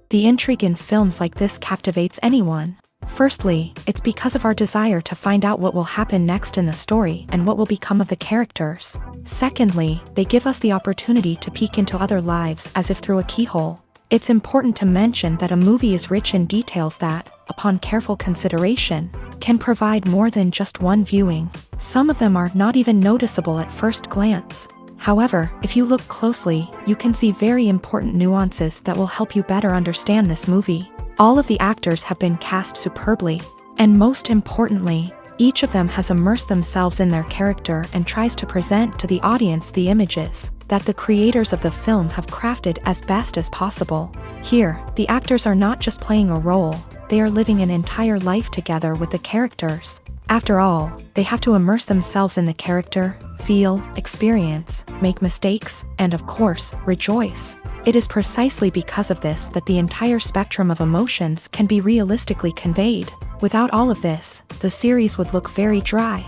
The intrigue in films like this captivates anyone. Firstly, it's because of our desire to find out what will happen next in the story and what will become of the characters. Secondly, they give us the opportunity to peek into other lives as if through a keyhole. It's important to mention that a movie is rich in details that, upon careful consideration, can provide more than just one viewing. Some of them are not even noticeable at first glance. However, if you look closely, you can see very important nuances that will help you better understand this movie. All of the actors have been cast superbly, and most importantly, each of them has immersed themselves in their character and tries to present to the audience the images that the creators of the film have crafted as best as possible. Here, the actors are not just playing a role, they are living an entire life together with the characters. After all, they have to immerse themselves in the character, feel, experience, make mistakes, and of course, rejoice. It is precisely because of this that the entire spectrum of emotions can be realistically conveyed. Without all of this, the series would look very dry.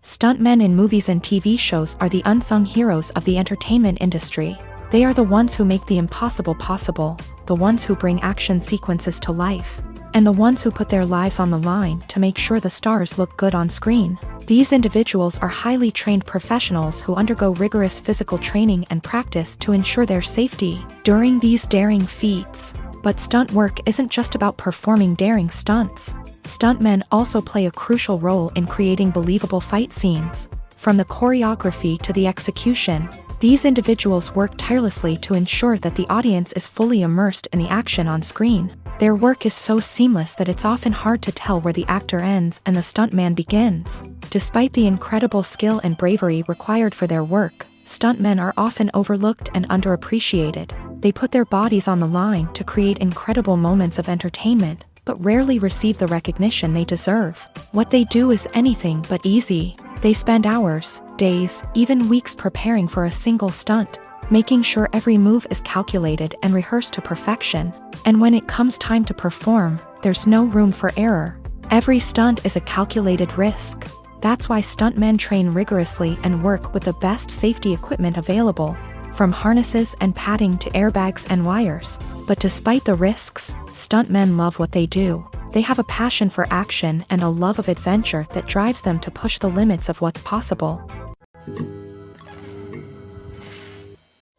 Stuntmen in movies and TV shows are the unsung heroes of the entertainment industry. They are the ones who make the impossible possible, the ones who bring action sequences to life, and the ones who put their lives on the line to make sure the stars look good on screen. These individuals are highly trained professionals who undergo rigorous physical training and practice to ensure their safety during these daring feats. But stunt work isn't just about performing daring stunts. Stuntmen also play a crucial role in creating believable fight scenes. From the choreography to the execution, these individuals work tirelessly to ensure that the audience is fully immersed in the action on screen. Their work is so seamless that it's often hard to tell where the actor ends and the stuntman begins. Despite the incredible skill and bravery required for their work, stuntmen are often overlooked and underappreciated. They put their bodies on the line to create incredible moments of entertainment, but rarely receive the recognition they deserve. What they do is anything but easy. They spend hours, days, even weeks preparing for a single stunt, making sure every move is calculated and rehearsed to perfection. And when it comes time to perform, there's no room for error. Every stunt is a calculated risk. That's why stuntmen train rigorously and work with the best safety equipment available, from harnesses and padding to airbags and wires. But despite the risks, stuntmen love what they do. They have a passion for action and a love of adventure that drives them to push the limits of what's possible.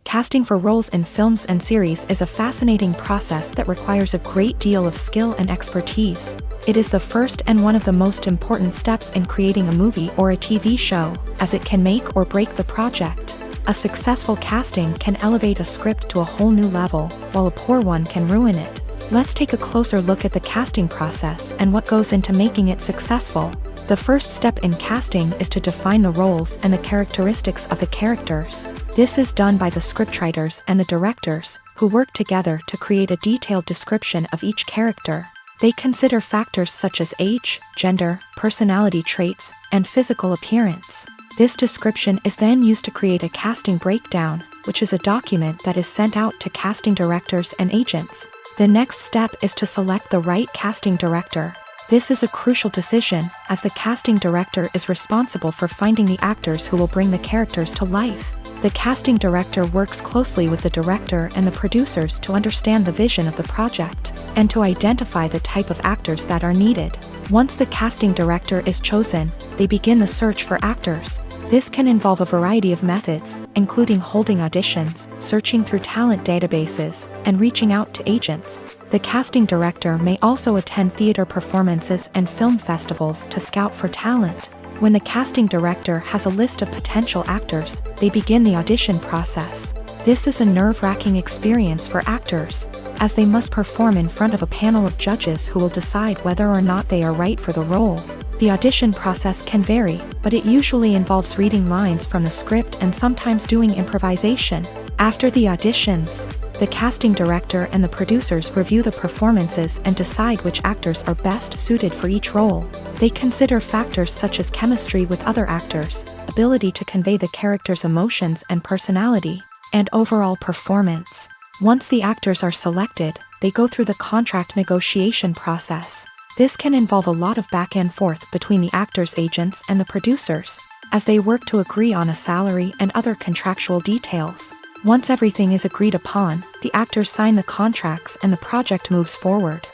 Casting for roles in films and series is a fascinating process that requires a great deal of skill and expertise. It is the first and one of the most important steps in creating a movie or a TV show, as it can make or break the project. A successful casting can elevate a script to a whole new level, while a poor one can ruin it. Let's take a closer look at the casting process and what goes into making it successful. The first step in casting is to define the roles and the characteristics of the characters. This is done by the scriptwriters and the directors, who work together to create a detailed description of each character. They consider factors such as age, gender, personality traits, and physical appearance. This description is then used to create a casting breakdown, which is a document that is sent out to casting directors and agents. The next step is to select the right casting director. This is a crucial decision, as the casting director is responsible for finding the actors who will bring the characters to life. The casting director works closely with the director and the producers to understand the vision of the project, and to identify the type of actors that are needed. Once the casting director is chosen, they begin the search for actors. This can involve a variety of methods, including holding auditions, searching through talent databases, and reaching out to agents. The casting director may also attend theater performances and film festivals to scout for talent. When the casting director has a list of potential actors, they begin the audition process. This is a nerve-wracking experience for actors, as they must perform in front of a panel of judges who will decide whether or not they are right for the role. The audition process can vary, but it usually involves reading lines from the script and sometimes doing improvisation. After the auditions, the casting director and the producers review the performances and decide which actors are best suited for each role. They consider factors such as chemistry with other actors, ability to convey the character's emotions and personality, and overall performance. Once the actors are selected, they go through the contract negotiation process. This can involve a lot of back and forth between the actors' agents and the producers, as they work to agree on a salary and other contractual details. Once everything is agreed upon, the actors sign the contracts and the project moves forward.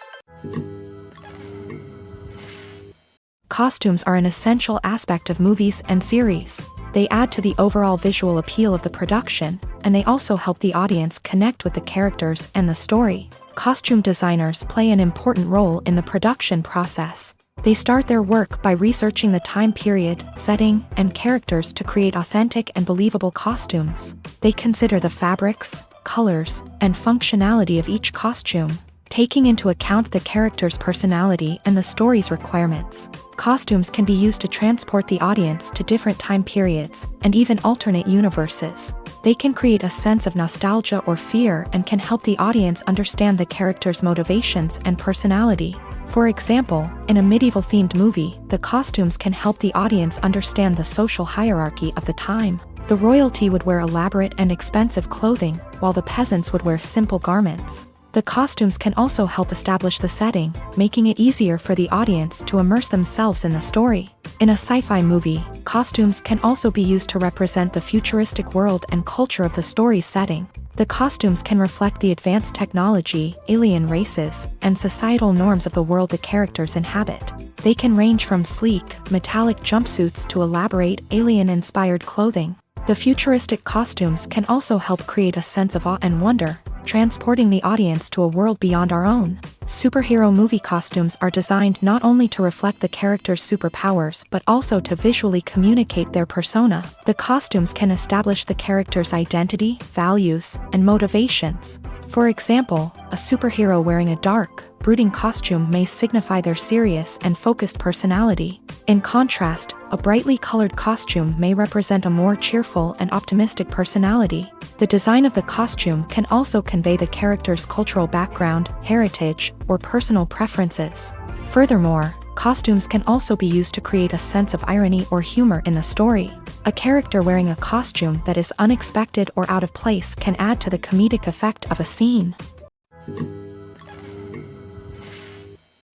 Costumes are an essential aspect of movies and series. They add to the overall visual appeal of the production, and they also help the audience connect with the characters and the story. Costume designers play an important role in the production process. They start their work by researching the time period, setting, and characters to create authentic and believable costumes. They consider the fabrics, colors, and functionality of each costume, taking into account the character's personality and the story's requirements. Costumes can be used to transport the audience to different time periods and even alternate universes. They can create a sense of nostalgia or fear and can help the audience understand the character's motivations and personality. For example, in a medieval-themed movie, the costumes can help the audience understand the social hierarchy of the time. The royalty would wear elaborate and expensive clothing, while the peasants would wear simple garments. The costumes can also help establish the setting, making it easier for the audience to immerse themselves in the story. In a sci-fi movie, costumes can also be used to represent the futuristic world and culture of the story's setting. The costumes can reflect the advanced technology, alien races, and societal norms of the world the characters inhabit. They can range from sleek, metallic jumpsuits to elaborate, alien-inspired clothing. The futuristic costumes can also help create a sense of awe and wonder, transporting the audience to a world beyond our own. Superhero movie costumes are designed not only to reflect the character's superpowers but also to visually communicate their persona. The costumes can establish the character's identity, values, and motivations. For example, a superhero wearing a dark, brooding costume may signify their serious and focused personality. In contrast, a brightly colored costume may represent a more cheerful and optimistic personality. The design of the costume can also convey the character's cultural background, heritage, or personal preferences. Furthermore, costumes can also be used to create a sense of irony or humor in the story. A character wearing a costume that is unexpected or out of place can add to the comedic effect of a scene.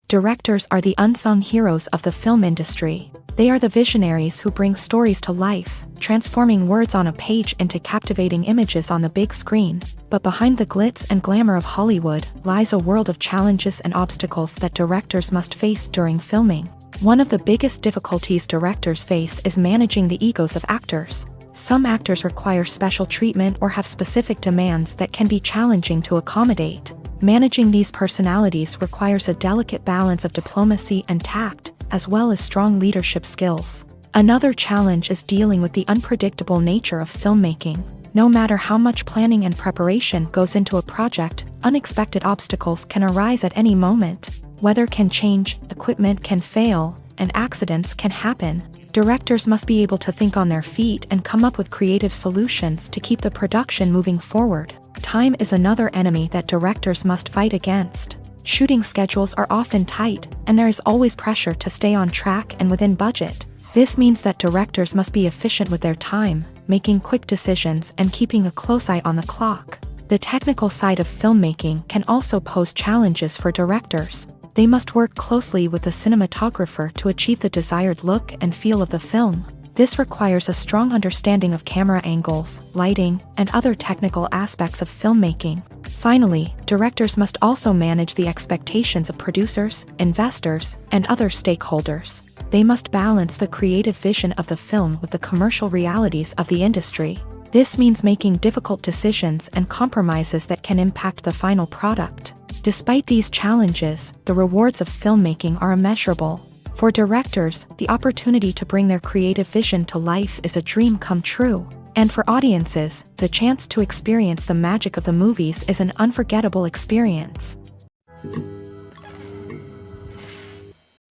Directors are the unsung heroes of the film industry. They are the visionaries who bring stories to life, transforming words on a page into captivating images on the big screen. But behind the glitz and glamour of Hollywood lies a world of challenges and obstacles that directors must face during filming. One of the biggest difficulties directors face is managing the egos of actors. Some actors require special treatment or have specific demands that can be challenging to accommodate. Managing these personalities requires a delicate balance of diplomacy and tact, as well as strong leadership skills. Another challenge is dealing with the unpredictable nature of filmmaking. No matter how much planning and preparation goes into a project, unexpected obstacles can arise at any moment. Weather can change, equipment can fail, and accidents can happen. Directors must be able to think on their feet and come up with creative solutions to keep the production moving forward. Time is another enemy that directors must fight against. Shooting schedules are often tight, and there is always pressure to stay on track and within budget. This means that directors must be efficient with their time, making quick decisions and keeping a close eye on the clock. The technical side of filmmaking can also pose challenges for directors. They must work closely with the cinematographer to achieve the desired look and feel of the film. This requires a strong understanding of camera angles, lighting, and other technical aspects of filmmaking. Finally, directors must also manage the expectations of producers, investors, and other stakeholders. They must balance the creative vision of the film with the commercial realities of the industry. This means making difficult decisions and compromises that can impact the final product. Despite these challenges, the rewards of filmmaking are immeasurable. For directors, the opportunity to bring their creative vision to life is a dream come true. And for audiences, the chance to experience the magic of the movies is an unforgettable experience.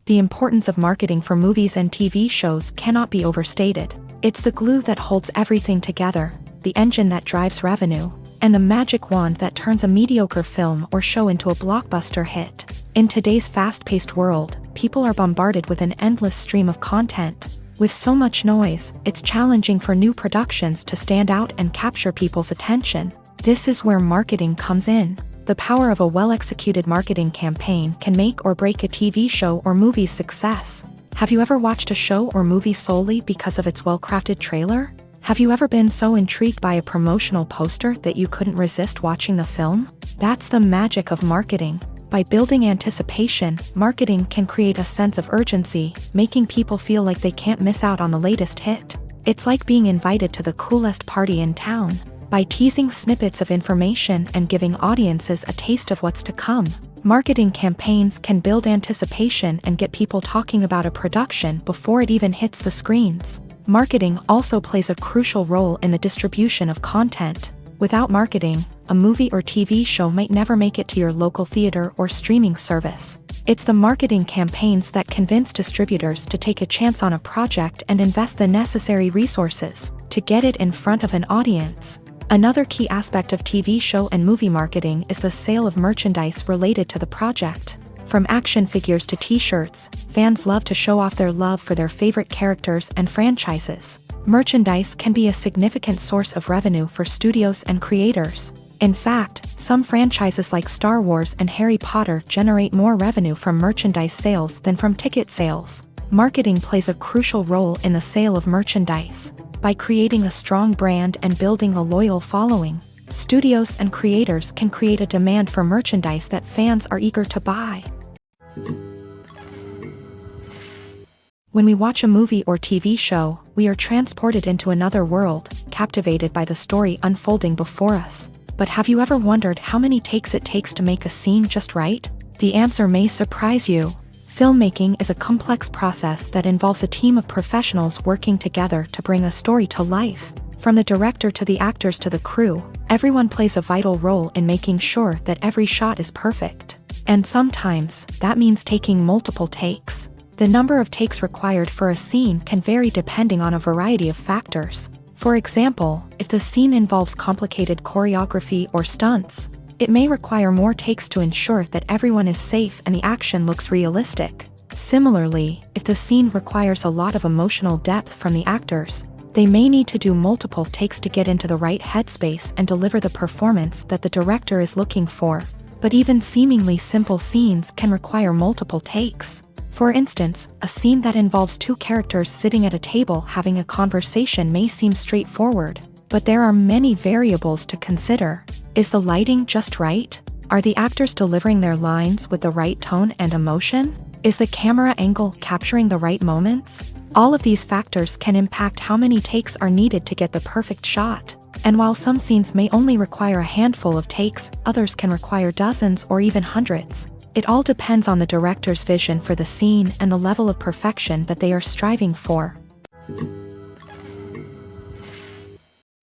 The importance of marketing for movies and TV shows cannot be overstated. It's the glue that holds everything together, the engine that drives revenue, and the magic wand that turns a mediocre film or show into a blockbuster hit. In today's fast-paced world, people are bombarded with an endless stream of content. With so much noise, it's challenging for new productions to stand out and capture people's attention. This is where marketing comes in. The power of a well-executed marketing campaign can make or break a TV show or movie's success. Have you ever watched a show or movie solely because of its well-crafted trailer? Have you ever been so intrigued by a promotional poster that you couldn't resist watching the film? That's the magic of marketing. By building anticipation, marketing can create a sense of urgency, making people feel like they can't miss out on the latest hit. It's like being invited to the coolest party in town. By teasing snippets of information and giving audiences a taste of what's to come, marketing campaigns can build anticipation and get people talking about a production before it even hits the screens. Marketing also plays a crucial role in the distribution of content. Without marketing, a movie or TV show might never make it to your local theater or streaming service. It's the marketing campaigns that convince distributors to take a chance on a project and invest the necessary resources to get it in front of an audience. Another key aspect of TV show and movie marketing is the sale of merchandise related to the project. From action figures to t-shirts, fans love to show off their love for their favorite characters and franchises. Merchandise can be a significant source of revenue for studios and creators. In fact, some franchises like Star Wars and Harry Potter generate more revenue from merchandise sales than from ticket sales. Marketing plays a crucial role in the sale of merchandise. By creating a strong brand and building a loyal following, studios and creators can create a demand for merchandise that fans are eager to buy. When we watch a movie or TV show, we are transported into another world, captivated by the story unfolding before us. But have you ever wondered how many takes it takes to make a scene just right? The answer may surprise you. Filmmaking is a complex process that involves a team of professionals working together to bring a story to life. From the director to the actors to the crew, everyone plays a vital role in making sure that every shot is perfect. And sometimes, that means taking multiple takes. The number of takes required for a scene can vary depending on a variety of factors. For example, if the scene involves complicated choreography or stunts, it may require more takes to ensure that everyone is safe and the action looks realistic. Similarly, if the scene requires a lot of emotional depth from the actors, they may need to do multiple takes to get into the right headspace and deliver the performance that the director is looking for. But even seemingly simple scenes can require multiple takes. For instance, a scene that involves two characters sitting at a table having a conversation may seem straightforward, but there are many variables to consider. Is the lighting just right? Are the actors delivering their lines with the right tone and emotion? Is the camera angle capturing the right moments? All of these factors can impact how many takes are needed to get the perfect shot. And while some scenes may only require a handful of takes, others can require dozens or even hundreds. It all depends on the director's vision for the scene and the level of perfection that they are striving for.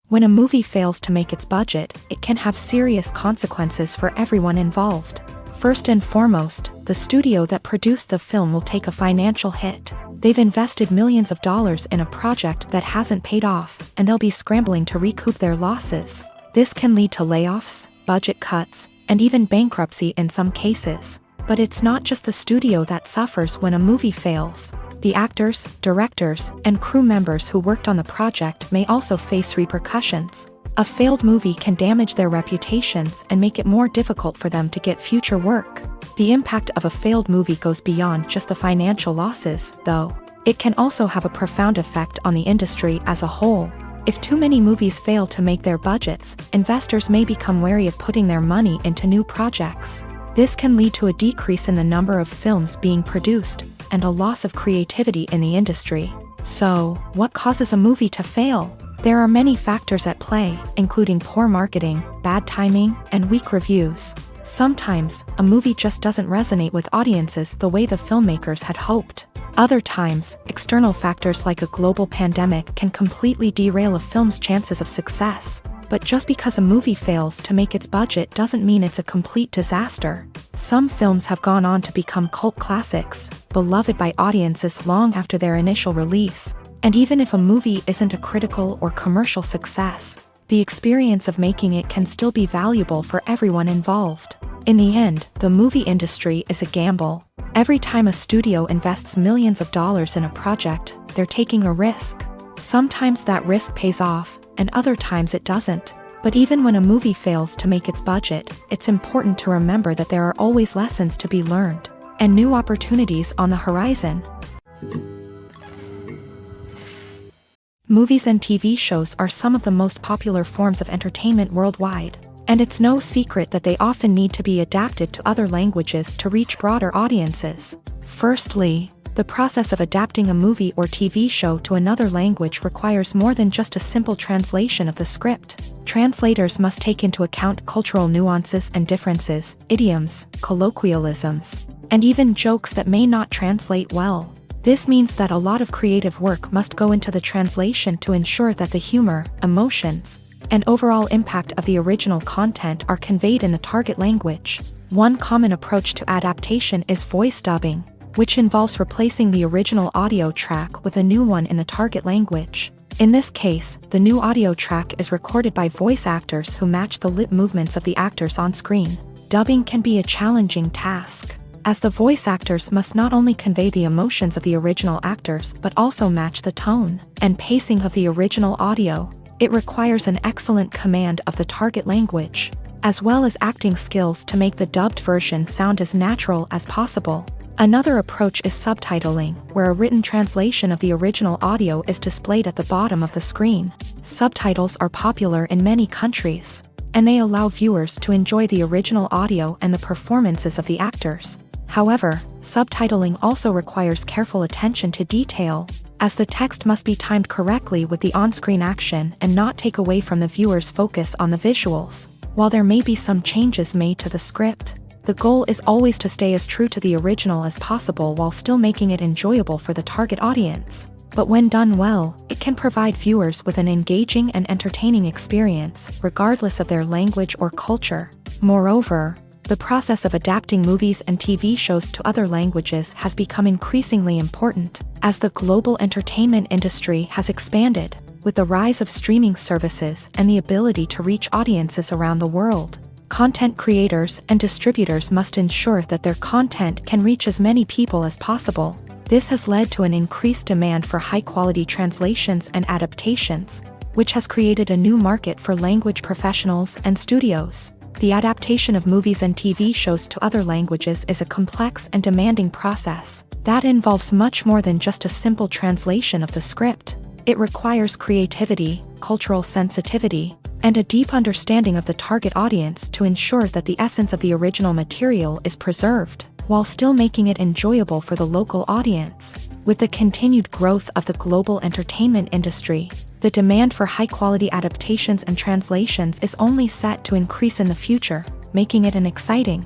When a movie fails to make its budget, it can have serious consequences for everyone involved. First and foremost, the studio that produced the film will take a financial hit. They've invested millions of dollars in a project that hasn't paid off, and they'll be scrambling to recoup their losses. This can lead to layoffs, budget cuts, and even bankruptcy in some cases. But it's not just the studio that suffers when a movie fails. The actors, directors, and crew members who worked on the project may also face repercussions. A failed movie can damage their reputations and make it more difficult for them to get future work. The impact of a failed movie goes beyond just the financial losses, though. It can also have a profound effect on the industry as a whole. If too many movies fail to make their budgets, investors may become wary of putting their money into new projects. This can lead to a decrease in the number of films being produced, and a loss of creativity in the industry. So, what causes a movie to fail? There are many factors at play, including poor marketing, bad timing, and weak reviews. Sometimes, a movie just doesn't resonate with audiences the way the filmmakers had hoped. Other times, external factors like a global pandemic can completely derail a film's chances of success. But just because a movie fails to make its budget doesn't mean it's a complete disaster. Some films have gone on to become cult classics, beloved by audiences long after their initial release. And even if a movie isn't a critical or commercial success, the experience of making it can still be valuable for everyone involved. In the end, the movie industry is a gamble. Every time a studio invests millions of dollars in a project, they're taking a risk. Sometimes that risk pays off, and other times it doesn't. But even when a movie fails to make its budget, it's important to remember that there are always lessons to be learned, and new opportunities on the horizon. Movies and TV shows are some of the most popular forms of entertainment worldwide, and it's no secret that they often need to be adapted to other languages to reach broader audiences. Firstly, the process of adapting a movie or TV show to another language requires more than just a simple translation of the script. Translators must take into account cultural nuances and differences, idioms, colloquialisms, and even jokes that may not translate well. This means that a lot of creative work must go into the translation to ensure that the humor, emotions, and overall impact of the original content are conveyed in the target language. One common approach to adaptation is voice dubbing, which involves replacing the original audio track with a new one in the target language. In this case, the new audio track is recorded by voice actors who match the lip movements of the actors on screen. Dubbing can be a challenging task, as the voice actors must not only convey the emotions of the original actors but also match the tone and pacing of the original audio. It requires an excellent command of the target language, as well as acting skills to make the dubbed version sound as natural as possible. Another approach is subtitling, where a written translation of the original audio is displayed at the bottom of the screen. Subtitles are popular in many countries, and they allow viewers to enjoy the original audio and the performances of the actors. However, subtitling also requires careful attention to detail, as the text must be timed correctly with the on-screen action and not take away from the viewer's focus on the visuals. While there may be some changes made to the script, the goal is always to stay as true to the original as possible while still making it enjoyable for the target audience. But when done well, it can provide viewers with an engaging and entertaining experience, regardless of their language or culture. Moreover, the process of adapting movies and TV shows to other languages has become increasingly important, as the global entertainment industry has expanded, with the rise of streaming services and the ability to reach audiences around the world. Content creators and distributors must ensure that their content can reach as many people as possible. This has led to an increased demand for high-quality translations and adaptations, which has created a new market for language professionals and studios. The adaptation of movies and TV shows to other languages is a complex and demanding process that involves much more than just a simple translation of the script. It requires creativity, cultural sensitivity, and a deep understanding of the target audience to ensure that the essence of the original material is preserved, while still making it enjoyable for the local audience. With the continued growth of the global entertainment industry, the demand for high-quality adaptations and translations is only set to increase in the future, making it an exciting.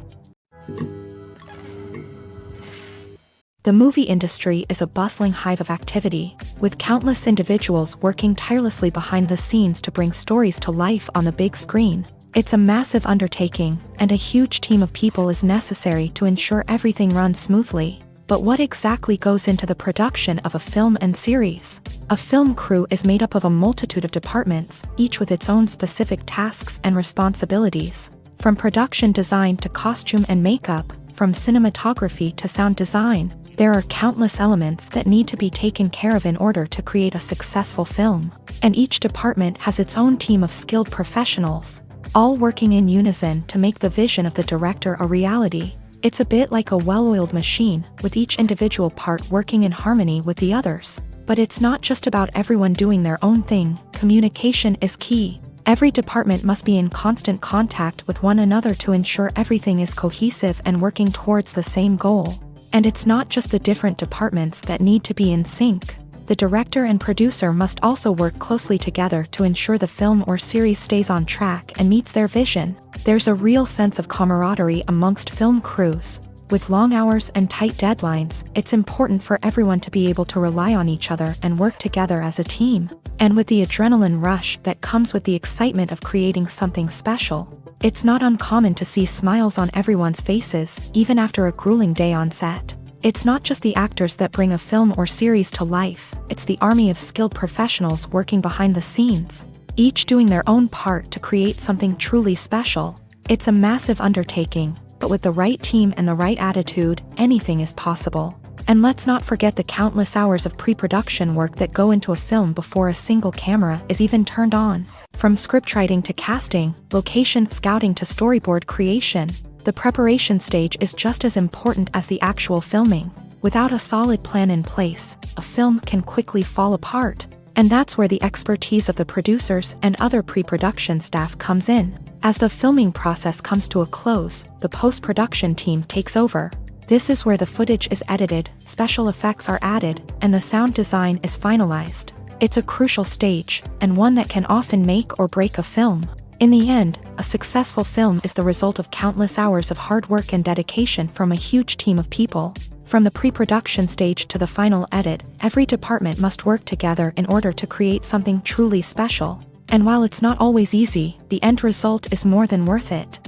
The movie industry is a bustling hive of activity, with countless individuals working tirelessly behind the scenes to bring stories to life on the big screen. It's a massive undertaking, and a huge team of people is necessary to ensure everything runs smoothly. But what exactly goes into the production of a film and series? A film crew is made up of a multitude of departments, each with its own specific tasks and responsibilities. From production design to costume and makeup, from cinematography to sound design, there are countless elements that need to be taken care of in order to create a successful film. And each department has its own team of skilled professionals, all working in unison to make the vision of the director a reality. It's a bit like a well-oiled machine, with each individual part working in harmony with the others. But it's not just about everyone doing their own thing. Communication is key. Every department must be in constant contact with one another to ensure everything is cohesive and working towards the same goal. And it's not just the different departments that need to be in sync. The director and producer must also work closely together to ensure the film or series stays on track and meets their vision. There's a real sense of camaraderie amongst film crews. With long hours and tight deadlines, it's important for everyone to be able to rely on each other and work together as a team. And with the adrenaline rush that comes with the excitement of creating something special, it's not uncommon to see smiles on everyone's faces, even after a grueling day on set. It's not just the actors that bring a film or series to life, it's the army of skilled professionals working behind the scenes, each doing their own part to create something truly special. It's a massive undertaking, but with the right team and the right attitude, anything is possible. And let's not forget the countless hours of pre-production work that go into a film before a single camera is even turned on. From scriptwriting to casting, location scouting to storyboard creation, the preparation stage is just as important as the actual filming. Without a solid plan in place, a film can quickly fall apart. And that's where the expertise of the producers and other pre-production staff comes in. As the filming process comes to a close, the post-production team takes over. This is where the footage is edited, special effects are added, and the sound design is finalized. It's a crucial stage, and one that can often make or break a film. In the end, a successful film is the result of countless hours of hard work and dedication from a huge team of people. From the pre-production stage to the final edit, every department must work together in order to create something truly special. And while it's not always easy, the end result is more than worth it.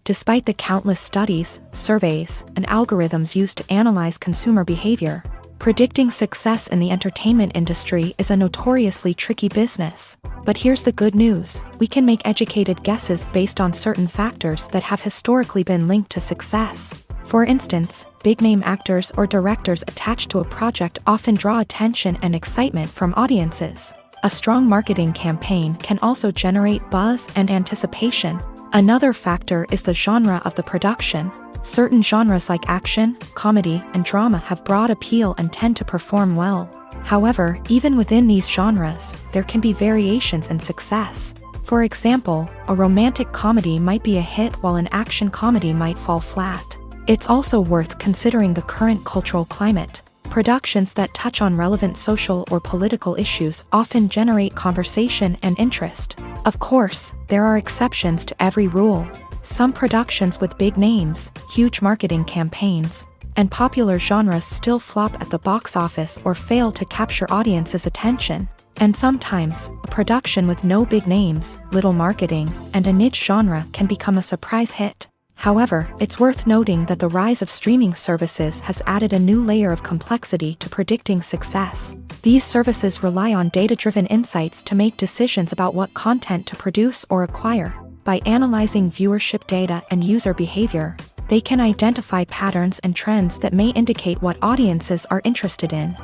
Despite the countless studies, surveys, and algorithms used to analyze consumer behavior, predicting success in the entertainment industry is a notoriously tricky business. But here's the good news: we can make educated guesses based on certain factors that have historically been linked to success. For instance, big-name actors or directors attached to a project often draw attention and excitement from audiences. A strong marketing campaign can also generate buzz and anticipation. Another factor is the genre of the production. Certain genres like action, comedy, and drama have broad appeal and tend to perform well. However, even within these genres, there can be variations in success. For example, a romantic comedy might be a hit while an action comedy might fall flat. It's also worth considering the current cultural climate. Productions that touch on relevant social or political issues often generate conversation and interest. Of course, there are exceptions to every rule. Some productions with big names, huge marketing campaigns, and popular genres still flop at the box office or fail to capture audiences' attention. And sometimes, a production with no big names, little marketing, and a niche genre can become a surprise hit. However, it's worth noting that the rise of streaming services has added a new layer of complexity to predicting success. These services rely on data-driven insights to make decisions about what content to produce or acquire. By analyzing viewership data and user behavior, they can identify patterns and trends that may indicate what audiences are interested in.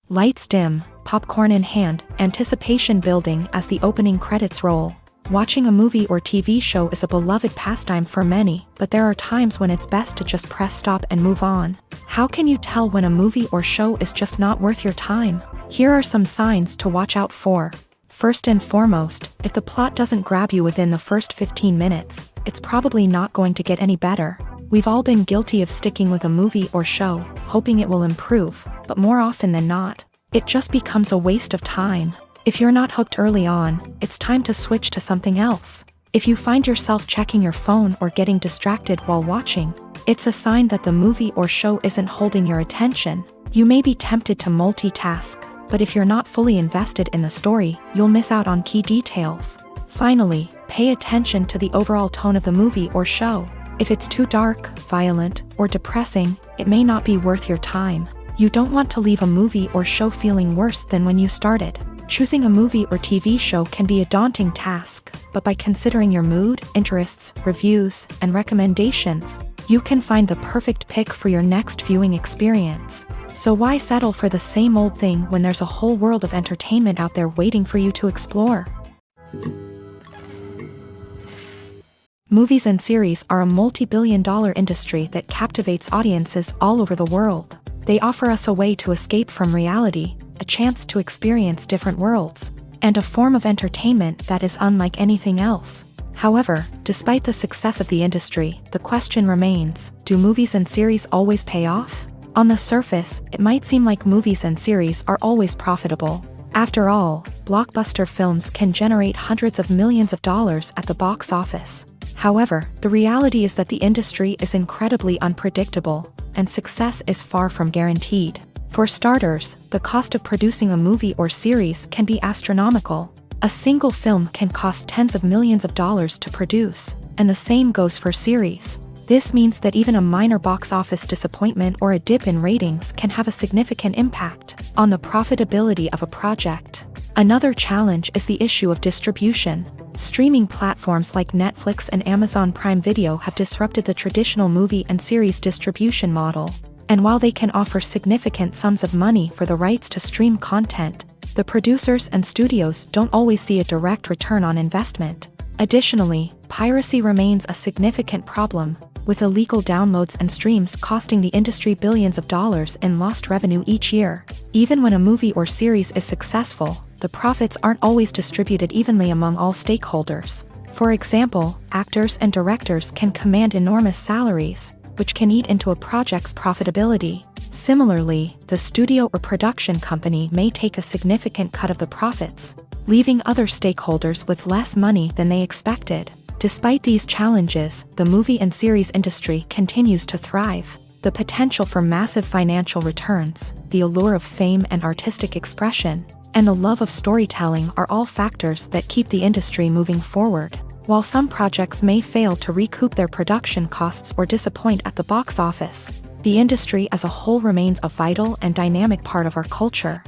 Lights dim, popcorn in hand, anticipation building as the opening credits roll. Watching a movie or TV show is a beloved pastime for many, but there are times when it's best to just press stop and move on. How can you tell when a movie or show is just not worth your time? Here are some signs to watch out for. First and foremost, if the plot doesn't grab you within the first 15 minutes, it's probably not going to get any better. We've all been guilty of sticking with a movie or show, hoping it will improve, but more often than not, it just becomes a waste of time. If you're not hooked early on, it's time to switch to something else. If you find yourself checking your phone or getting distracted while watching, it's a sign that the movie or show isn't holding your attention. You may be tempted to multitask, but if you're not fully invested in the story, you'll miss out on key details. Finally, pay attention to the overall tone of the movie or show. If it's too dark, violent, or depressing, it may not be worth your time. You don't want to leave a movie or show feeling worse than when you started. Choosing a movie or TV show can be a daunting task, but by considering your mood, interests, reviews, and recommendations, you can find the perfect pick for your next viewing experience. So why settle for the same old thing when there's a whole world of entertainment out there waiting for you to explore? Movies and series are a multi-billion-dollar industry that captivates audiences all over the world. They offer us a way to escape from reality, a chance to experience different worlds, and a form of entertainment that is unlike anything else. However, despite the success of the industry, the question remains, do movies and series always pay off? On the surface, it might seem like movies and series are always profitable. After all, blockbuster films can generate hundreds of millions of dollars at the box office. However, the reality is that the industry is incredibly unpredictable, and success is far from guaranteed. For starters, the cost of producing a movie or series can be astronomical. A single film can cost tens of millions of dollars to produce, and the same goes for series. This means that even a minor box office disappointment or a dip in ratings can have a significant impact on the profitability of a project. Another challenge is the issue of distribution. Streaming platforms like Netflix and Amazon Prime Video have disrupted the traditional movie and series distribution model. And while they can offer significant sums of money for the rights to stream content, the producers and studios don't always see a direct return on investment. Additionally, piracy remains a significant problem. with illegal downloads and streams costing the industry billions of dollars in lost revenue each year. Even when a movie or series is successful, the profits aren't always distributed evenly among all stakeholders. For example, actors and directors can command enormous salaries, which can eat into a project's profitability. Similarly, the studio or production company may take a significant cut of the profits, leaving other stakeholders with less money than they expected. Despite these challenges, the movie and series industry continues to thrive. The potential for massive financial returns, the allure of fame and artistic expression, and the love of storytelling are all factors that keep the industry moving forward. While some projects may fail to recoup their production costs or disappoint at the box office, the industry as a whole remains a vital and dynamic part of our culture.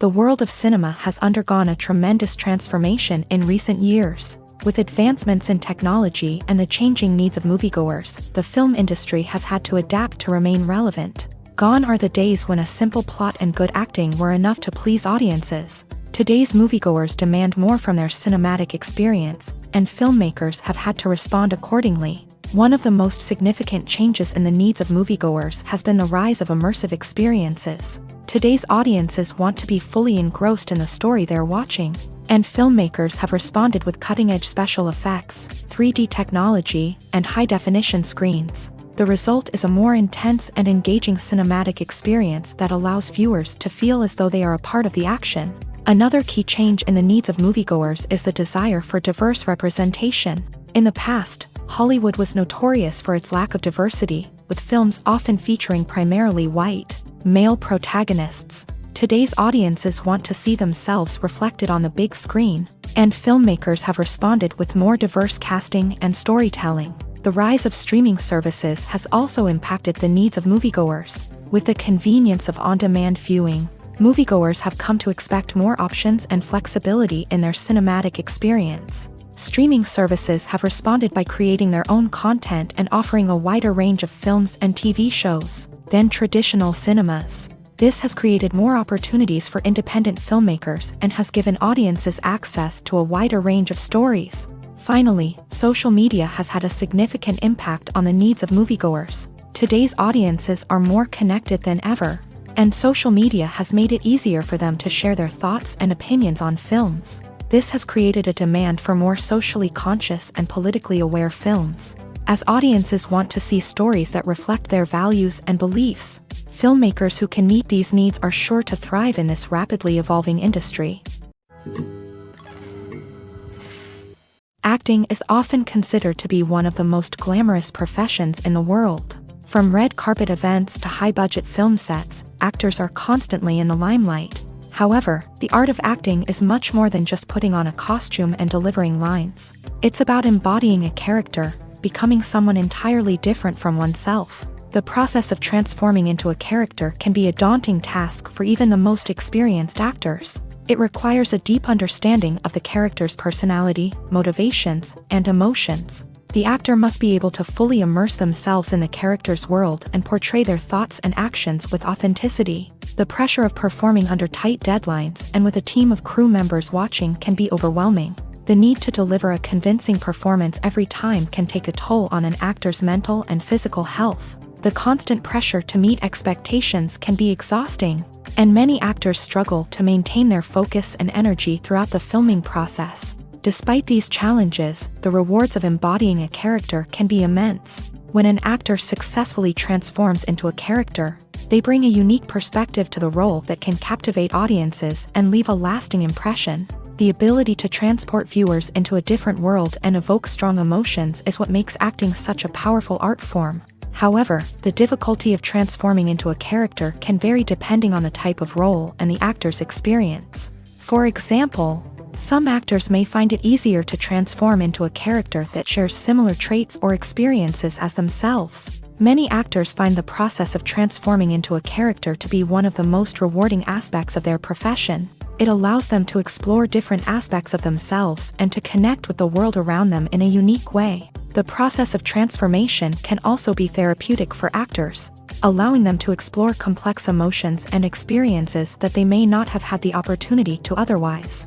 The world of cinema has undergone a tremendous transformation in recent years. With advancements in technology and the changing needs of moviegoers, the film industry has had to adapt to remain relevant. Gone are the days when a simple plot and good acting were enough to please audiences. Today's moviegoers demand more from their cinematic experience, and filmmakers have had to respond accordingly. One of the most significant changes in the needs of moviegoers has been the rise of immersive experiences. Today's audiences want to be fully engrossed in the story they're watching, and filmmakers have responded with cutting-edge special effects, 3D technology, and high-definition screens. The result is a more intense and engaging cinematic experience that allows viewers to feel as though they are a part of the action. Another key change in the needs of moviegoers is the desire for diverse representation. In the past, Hollywood was notorious for its lack of diversity, with films often featuring primarily white, male protagonists. Today's audiences want to see themselves reflected on the big screen, and filmmakers have responded with more diverse casting and storytelling. The rise of streaming services has also impacted the needs of moviegoers. With the convenience of on-demand viewing, moviegoers have come to expect more options and flexibility in their cinematic experience. Streaming services have responded by creating their own content and offering a wider range of films and TV shows than traditional cinemas. This has created more opportunities for independent filmmakers and has given audiences access to a wider range of stories. Finally, social media has had a significant impact on the needs of moviegoers. Today's audiences are more connected than ever, and social media has made it easier for them to share their thoughts and opinions on films. This has created a demand for more socially conscious and politically aware films. As audiences want to see stories that reflect their values and beliefs, filmmakers who can meet these needs are sure to thrive in this rapidly evolving industry. Acting is often considered to be one of the most glamorous professions in the world. From red carpet events to high-budget film sets, actors are constantly in the limelight. However, the art of acting is much more than just putting on a costume and delivering lines. It's about embodying a character, becoming someone entirely different from oneself. The process of transforming into a character can be a daunting task for even the most experienced actors. It requires a deep understanding of the character's personality, motivations, and emotions. The actor must be able to fully immerse themselves in the character's world and portray their thoughts and actions with authenticity. The pressure of performing under tight deadlines and with a team of crew members watching can be overwhelming. The need to deliver a convincing performance every time can take a toll on an actor's mental and physical health. The constant pressure to meet expectations can be exhausting, and many actors struggle to maintain their focus and energy throughout the filming process. Despite these challenges, the rewards of embodying a character can be immense. When an actor successfully transforms into a character, they bring a unique perspective to the role that can captivate audiences and leave a lasting impression. The ability to transport viewers into a different world and evoke strong emotions is what makes acting such a powerful art form. However, the difficulty of transforming into a character can vary depending on the type of role and the actor's experience. For example, some actors may find it easier to transform into a character that shares similar traits or experiences as themselves. Many actors find the process of transforming into a character to be one of the most rewarding aspects of their profession. It allows them to explore different aspects of themselves and to connect with the world around them in a unique way. The process of transformation can also be therapeutic for actors, allowing them to explore complex emotions and experiences that they may not have had the opportunity to otherwise.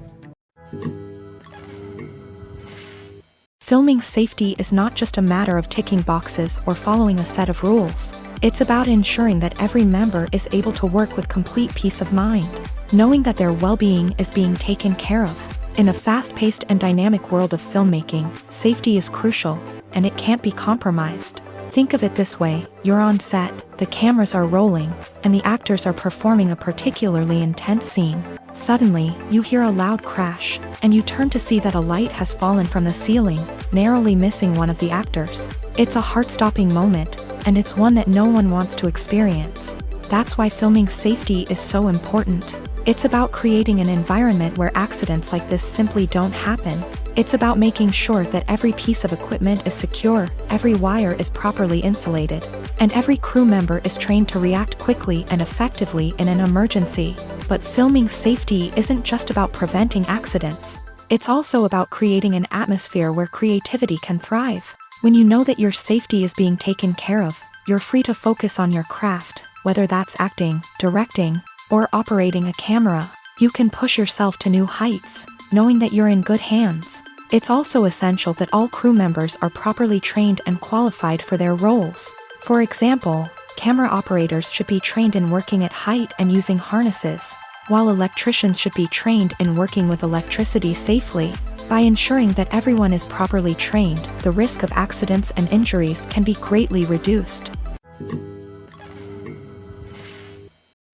Filming safety is not just a matter of ticking boxes or following a set of rules. It's about ensuring that every member is able to work with complete peace of mind, knowing that their well-being is being taken care of. In a fast-paced and dynamic world of filmmaking, safety is crucial, and it can't be compromised. Think of it this way: you're on set, the cameras are rolling, and the actors are performing a particularly intense scene. Suddenly, you hear a loud crash, and you turn to see that a light has fallen from the ceiling, narrowly missing one of the actors. It's a heart-stopping moment, and it's one that no one wants to experience. That's why filming safety is so important. It's about creating an environment where accidents like this simply don't happen. It's about making sure that every piece of equipment is secure, every wire is properly insulated, and every crew member is trained to react quickly and effectively in an emergency. But filming safety isn't just about preventing accidents. It's also about creating an atmosphere where creativity can thrive. When you know that your safety is being taken care of, you're free to focus on your craft, whether that's acting, directing, or operating a camera. You can push yourself to new heights, knowing that you're in good hands. It's also essential that all crew members are properly trained and qualified for their roles. For example, camera operators should be trained in working at height and using harnesses, while electricians should be trained in working with electricity safely. By ensuring that everyone is properly trained, the risk of accidents and injuries can be greatly reduced.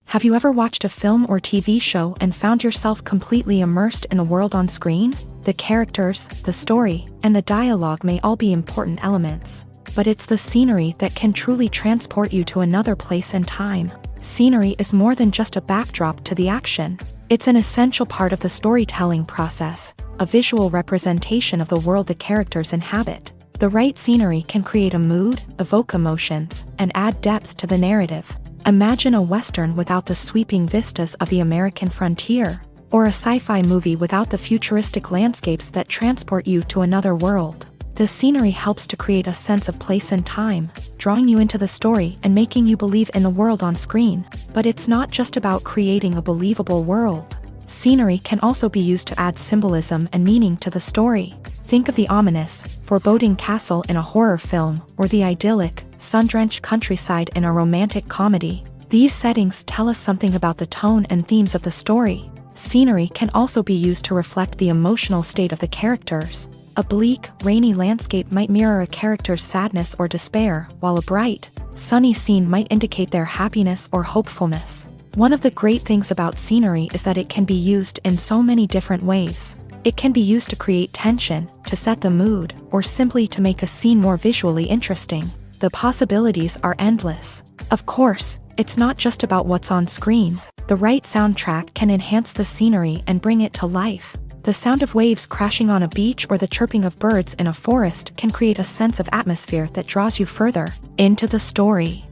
Have you ever watched a film or TV show and found yourself completely immersed in the world on screen? The characters, the story, and the dialogue may all be important elements, but it's the scenery that can truly transport you to another place and time. Scenery is more than just a backdrop to the action. It's an essential part of the storytelling process, a visual representation of the world the characters inhabit. The right scenery can create a mood, evoke emotions, and add depth to the narrative. Imagine a Western without the sweeping vistas of the American frontier, or a sci-fi movie without the futuristic landscapes that transport you to another world. The scenery helps to create a sense of place and time, drawing you into the story and making you believe in the world on screen. But it's not just about creating a believable world. Scenery can also be used to add symbolism and meaning to the story. Think of the ominous, foreboding castle in a horror film, or the idyllic, sun-drenched countryside in a romantic comedy. These settings tell us something about the tone and themes of the story. Scenery can also be used to reflect the emotional state of the characters. A bleak, rainy landscape might mirror a character's sadness or despair, while a bright, sunny scene might indicate their happiness or hopefulness. One of the great things about scenery is that it can be used in so many different ways. It can be used to create tension, to set the mood, or simply to make a scene more visually interesting. The possibilities are endless. Of course, it's not just about what's on screen. The right soundtrack can enhance the scenery and bring it to life. The sound of waves crashing on a beach or the chirping of birds in a forest can create a sense of atmosphere that draws you further into the story.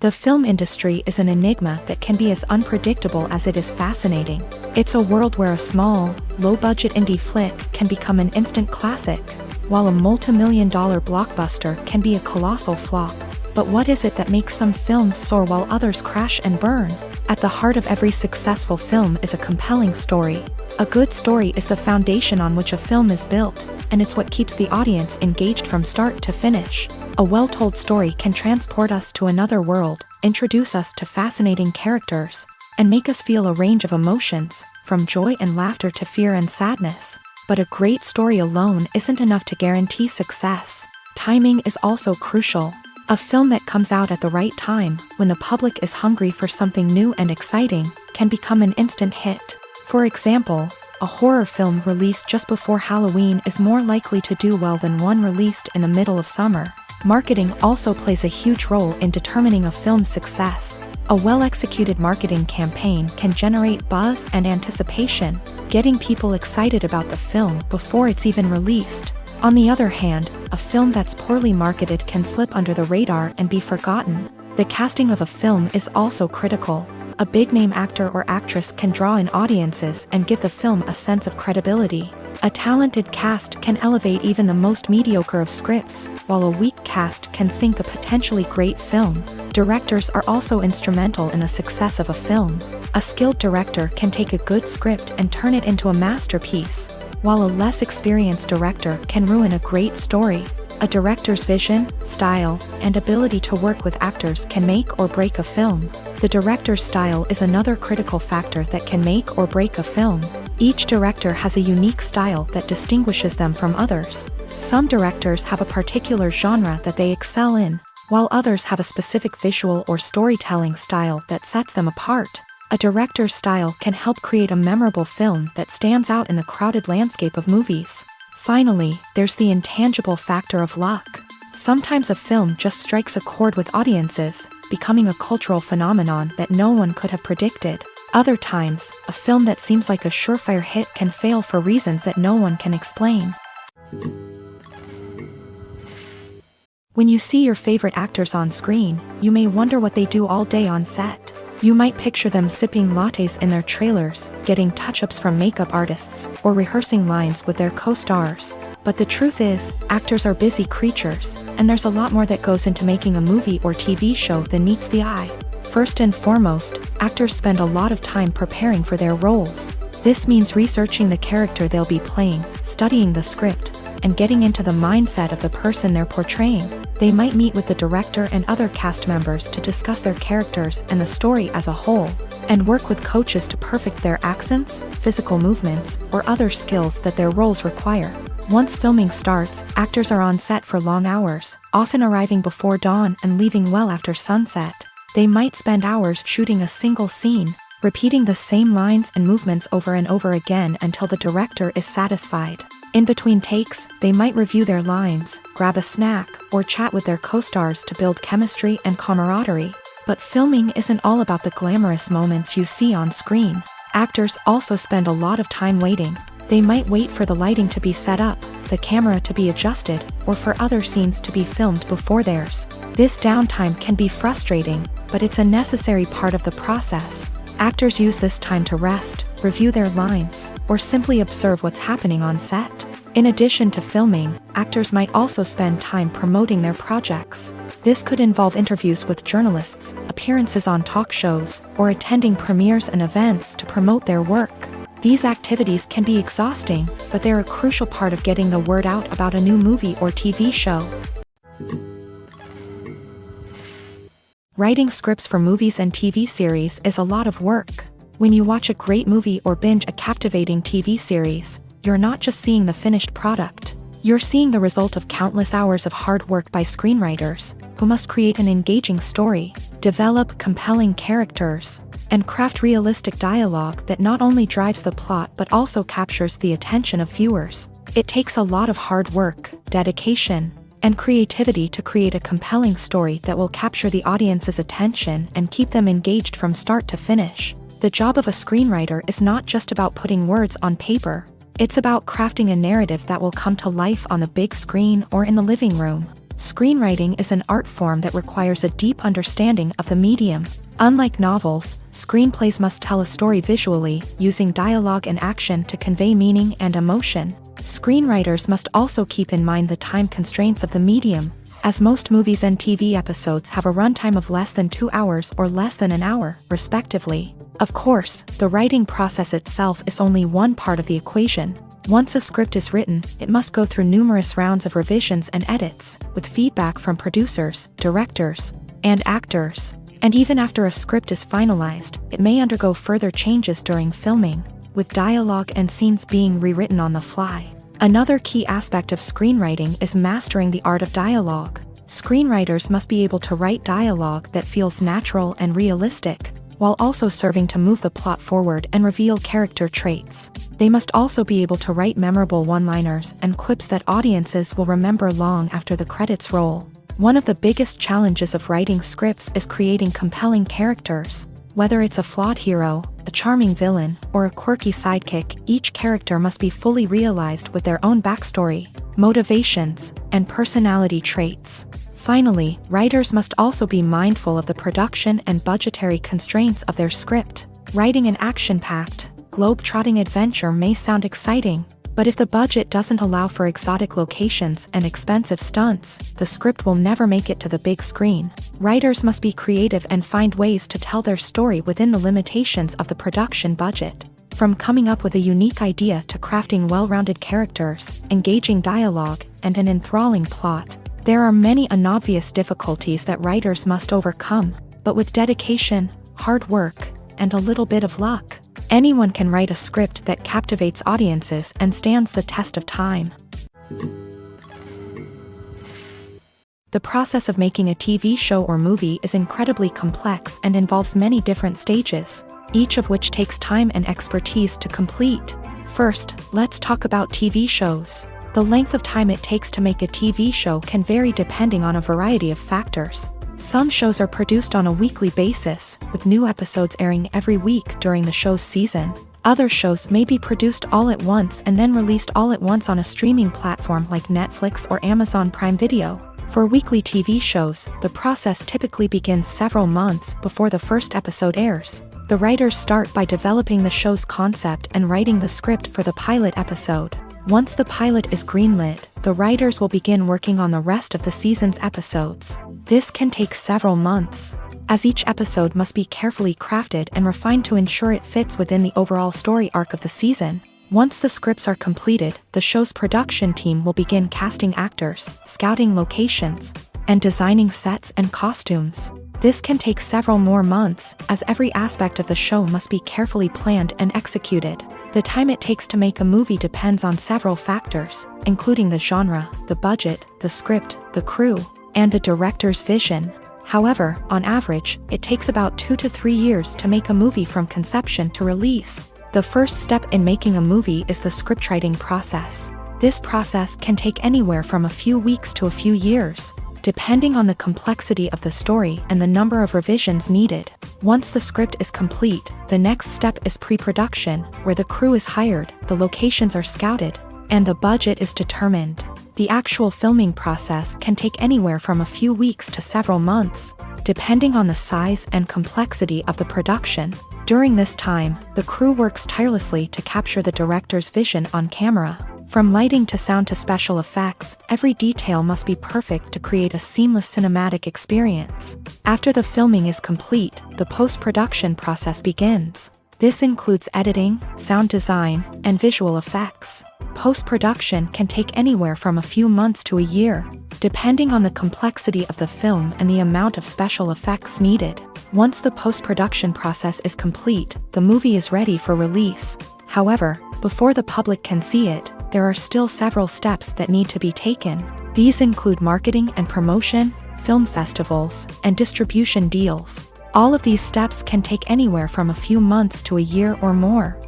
The film industry is an enigma that can be as unpredictable as it is fascinating. It's a world where a small, low-budget indie flick can become an instant classic, while a multi-million-dollar blockbuster can be a colossal flop. But what is it that makes some films soar while others crash and burn? At the heart of every successful film is a compelling story. A good story is the foundation on which a film is built, and it's what keeps the audience engaged from start to finish. A well-told story can transport us to another world, introduce us to fascinating characters, and make us feel a range of emotions, from joy and laughter to fear and sadness. But a great story alone isn't enough to guarantee success. Timing is also crucial. A film that comes out at the right time, when the public is hungry for something new and exciting, can become an instant hit. For example, a horror film released just before Halloween is more likely to do well than one released in the middle of summer. Marketing also plays a huge role in determining a film's success. A well-executed marketing campaign can generate buzz and anticipation, getting people excited about the film before it's even released. On the other hand, a film that's poorly marketed can slip under the radar and be forgotten. The casting of a film is also critical. A big-name actor or actress can draw in audiences and give the film a sense of credibility. A talented cast can elevate even the most mediocre of scripts, while a weak cast can sink a potentially great film. Directors are also instrumental in the success of a film. A skilled director can take a good script and turn it into a masterpiece, while a less experienced director can ruin a great story. A director's vision, style, and ability to work with actors can make or break a film. The director's style is another critical factor that can make or break a film. Each director has a unique style that distinguishes them from others. Some directors have a particular genre that they excel in, while others have a specific visual or storytelling style that sets them apart. A director's style can help create a memorable film that stands out in the crowded landscape of movies. Finally, there's the intangible factor of luck. Sometimes a film just strikes a chord with audiences, becoming a cultural phenomenon that no one could have predicted. Other times, a film that seems like a surefire hit can fail for reasons that no one can explain. When you see your favorite actors on screen, you may wonder what they do all day on set. You might picture them sipping lattes in their trailers, getting touch-ups from makeup artists, or rehearsing lines with their co-stars. But the truth is, actors are busy creatures, and there's a lot more that goes into making a movie or TV show than meets the eye. First and foremost, actors spend a lot of time preparing for their roles. This means researching the character they'll be playing, studying the script, and getting into the mindset of the person they're portraying. They might meet with the director and other cast members to discuss their characters and the story as a whole, and work with coaches to perfect their accents, physical movements, or other skills that their roles require. Once filming starts, actors are on set for long hours, often arriving before dawn and leaving well after sunset. They might spend hours shooting a single scene, repeating the same lines and movements over and over again until the director is satisfied. In between takes, they might review their lines, grab a snack, or chat with their co-stars to build chemistry and camaraderie. But filming isn't all about the glamorous moments you see on screen. Actors also spend a lot of time waiting. They might wait for the lighting to be set up, the camera to be adjusted, or for other scenes to be filmed before theirs. This downtime can be frustrating, but it's a necessary part of the process. Actors use this time to rest, review their lines, or simply observe what's happening on set. In addition to filming, actors might also spend time promoting their projects. This could involve interviews with journalists, appearances on talk shows, or attending premieres and events to promote their work. These activities can be exhausting, but they're a crucial part of getting the word out about a new movie or TV show. Writing scripts for movies and TV series is a lot of work. When you watch a great movie or binge a captivating TV series, you're not just seeing the finished product. You're seeing the result of countless hours of hard work by screenwriters, who must create an engaging story, develop compelling characters, and craft realistic dialogue that not only drives the plot but also captures the attention of viewers. It takes a lot of hard work, dedication, and creativity to create a compelling story that will capture the audience's attention and keep them engaged from start to finish. The job of a screenwriter is not just about putting words on paper. It's about crafting a narrative that will come to life on the big screen or in the living room. Screenwriting is an art form that requires a deep understanding of the medium. Unlike novels, screenplays must tell a story visually, using dialogue and action to convey meaning and emotion. Screenwriters must also keep in mind the time constraints of the medium, as most movies and TV episodes have a runtime of less than 2 hours or less than an hour, respectively. Of course, the writing process itself is only one part of the equation. Once a script is written, it must go through numerous rounds of revisions and edits, with feedback from producers, directors, and actors. And even after a script is finalized, it may undergo further changes during filming, with dialogue and scenes being rewritten on the fly. Another key aspect of screenwriting is mastering the art of dialogue. Screenwriters must be able to write dialogue that feels natural and realistic, while also serving to move the plot forward and reveal character traits. They must also be able to write memorable one-liners and quips that audiences will remember long after the credits roll. One of the biggest challenges of writing scripts is creating compelling characters. Whether it's a flawed hero, a charming villain, or a quirky sidekick, each character must be fully realized with their own backstory, motivations, and personality traits. Finally, writers must also be mindful of the production and budgetary constraints of their script. Writing an action-packed, globe-trotting adventure may sound exciting, but if the budget doesn't allow for exotic locations and expensive stunts, the script will never make it to the big screen. Writers must be creative and find ways to tell their story within the limitations of the production budget. From coming up with a unique idea to crafting well-rounded characters, engaging dialogue, and an enthralling plot, there are many unobvious difficulties that writers must overcome, but with dedication, hard work, and a little bit of luck, anyone can write a script that captivates audiences and stands the test of time. The process of making a TV show or movie is incredibly complex and involves many different stages, each of which takes time and expertise to complete. First, let's talk about TV shows. The length of time it takes to make a TV show can vary depending on a variety of factors. Some shows are produced on a weekly basis, with new episodes airing every week during the show's season. Other shows may be produced all at once and then released all at once on a streaming platform like Netflix or Amazon Prime Video. For weekly TV shows, the process typically begins several months before the first episode airs. The writers start by developing the show's concept and writing the script for the pilot episode. Once the pilot is greenlit, the writers will begin working on the rest of the season's episodes. This can take several months, as each episode must be carefully crafted and refined to ensure it fits within the overall story arc of the season. Once the scripts are completed, the show's production team will begin casting actors, scouting locations, and designing sets and costumes. This can take several more months, as every aspect of the show must be carefully planned and executed. The time it takes to make a movie depends on several factors, including the genre, the budget, the script, the crew, and the director's vision. However, on average, it takes about 2 to 3 years to make a movie from conception to release. The first step in making a movie is the scriptwriting process. This process can take anywhere from a few weeks to a few years, depending on the complexity of the story and the number of revisions needed. Once the script is complete, the next step is pre-production, where the crew is hired, the locations are scouted, and the budget is determined. The actual filming process can take anywhere from a few weeks to several months, depending on the size and complexity of the production. During this time, the crew works tirelessly to capture the director's vision on camera. From lighting to sound to special effects, every detail must be perfect to create a seamless cinematic experience. After the filming is complete, the post-production process begins. This includes editing, sound design, and visual effects. Post-production can take anywhere from a few months to a year, depending on the complexity of the film and the amount of special effects needed. Once the post-production process is complete, the movie is ready for release. However, before the public can see it, there are still several steps that need to be taken. These include marketing and promotion, film festivals, and distribution deals. All of these steps can take anywhere from a few months to a year or more.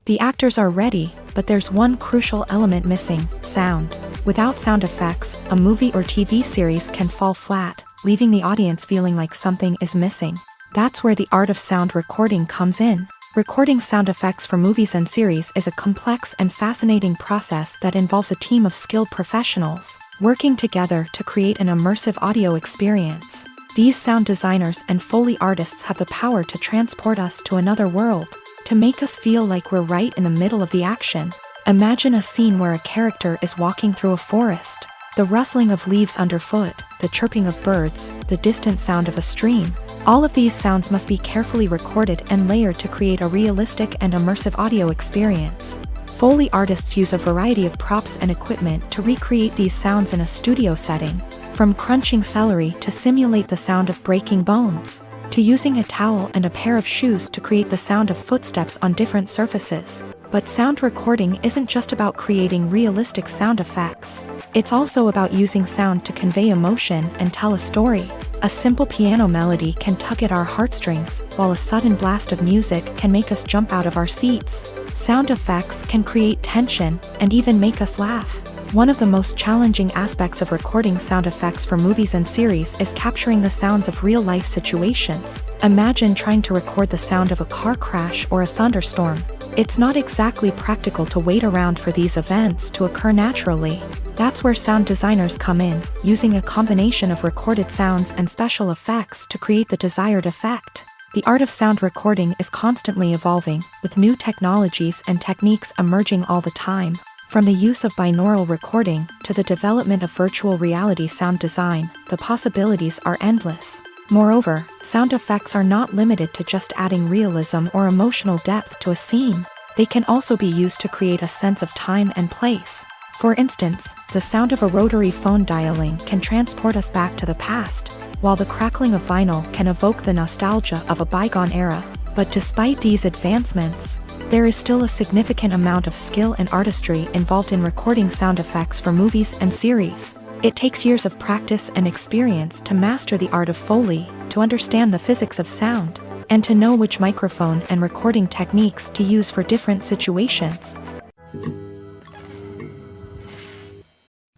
The actors are ready, but there's one crucial element missing: sound. Without sound effects, a movie or TV series can fall flat, leaving the audience feeling like something is missing. That's where the art of sound recording comes in. Recording sound effects for movies and series is a complex and fascinating process that involves a team of skilled professionals working together to create an immersive audio experience. These sound designers and Foley artists have the power to transport us to another world, to make us feel like we're right in the middle of the action. Imagine a scene where a character is walking through a forest. The rustling of leaves underfoot, the chirping of birds, the distant sound of a stream. All of these sounds must be carefully recorded and layered to create a realistic and immersive audio experience. Foley artists use a variety of props and equipment to recreate these sounds in a studio setting, from crunching celery to simulate the sound of breaking bones, to using a towel and a pair of shoes to create the sound of footsteps on different surfaces. But sound recording isn't just about creating realistic sound effects. It's also about using sound to convey emotion and tell a story. A simple piano melody can tug at our heartstrings, while a sudden blast of music can make us jump out of our seats. Sound effects can create tension and even make us laugh. One of the most challenging aspects of recording sound effects for movies and series is capturing the sounds of real-life situations. Imagine trying to record the sound of a car crash or a thunderstorm. It's not exactly practical to wait around for these events to occur naturally. That's where sound designers come in, using a combination of recorded sounds and special effects to create the desired effect. The art of sound recording is constantly evolving, with new technologies and techniques emerging all the time. From the use of binaural recording to the development of virtual reality sound design, the possibilities are endless. Moreover, sound effects are not limited to just adding realism or emotional depth to a scene. They can also be used to create a sense of time and place. For instance, the sound of a rotary phone dialing can transport us back to the past, while the crackling of vinyl can evoke the nostalgia of a bygone era. But despite these advancements, there is still a significant amount of skill and artistry involved in recording sound effects for movies and series. It takes years of practice and experience to master the art of Foley, to understand the physics of sound, and to know which microphone and recording techniques to use for different situations.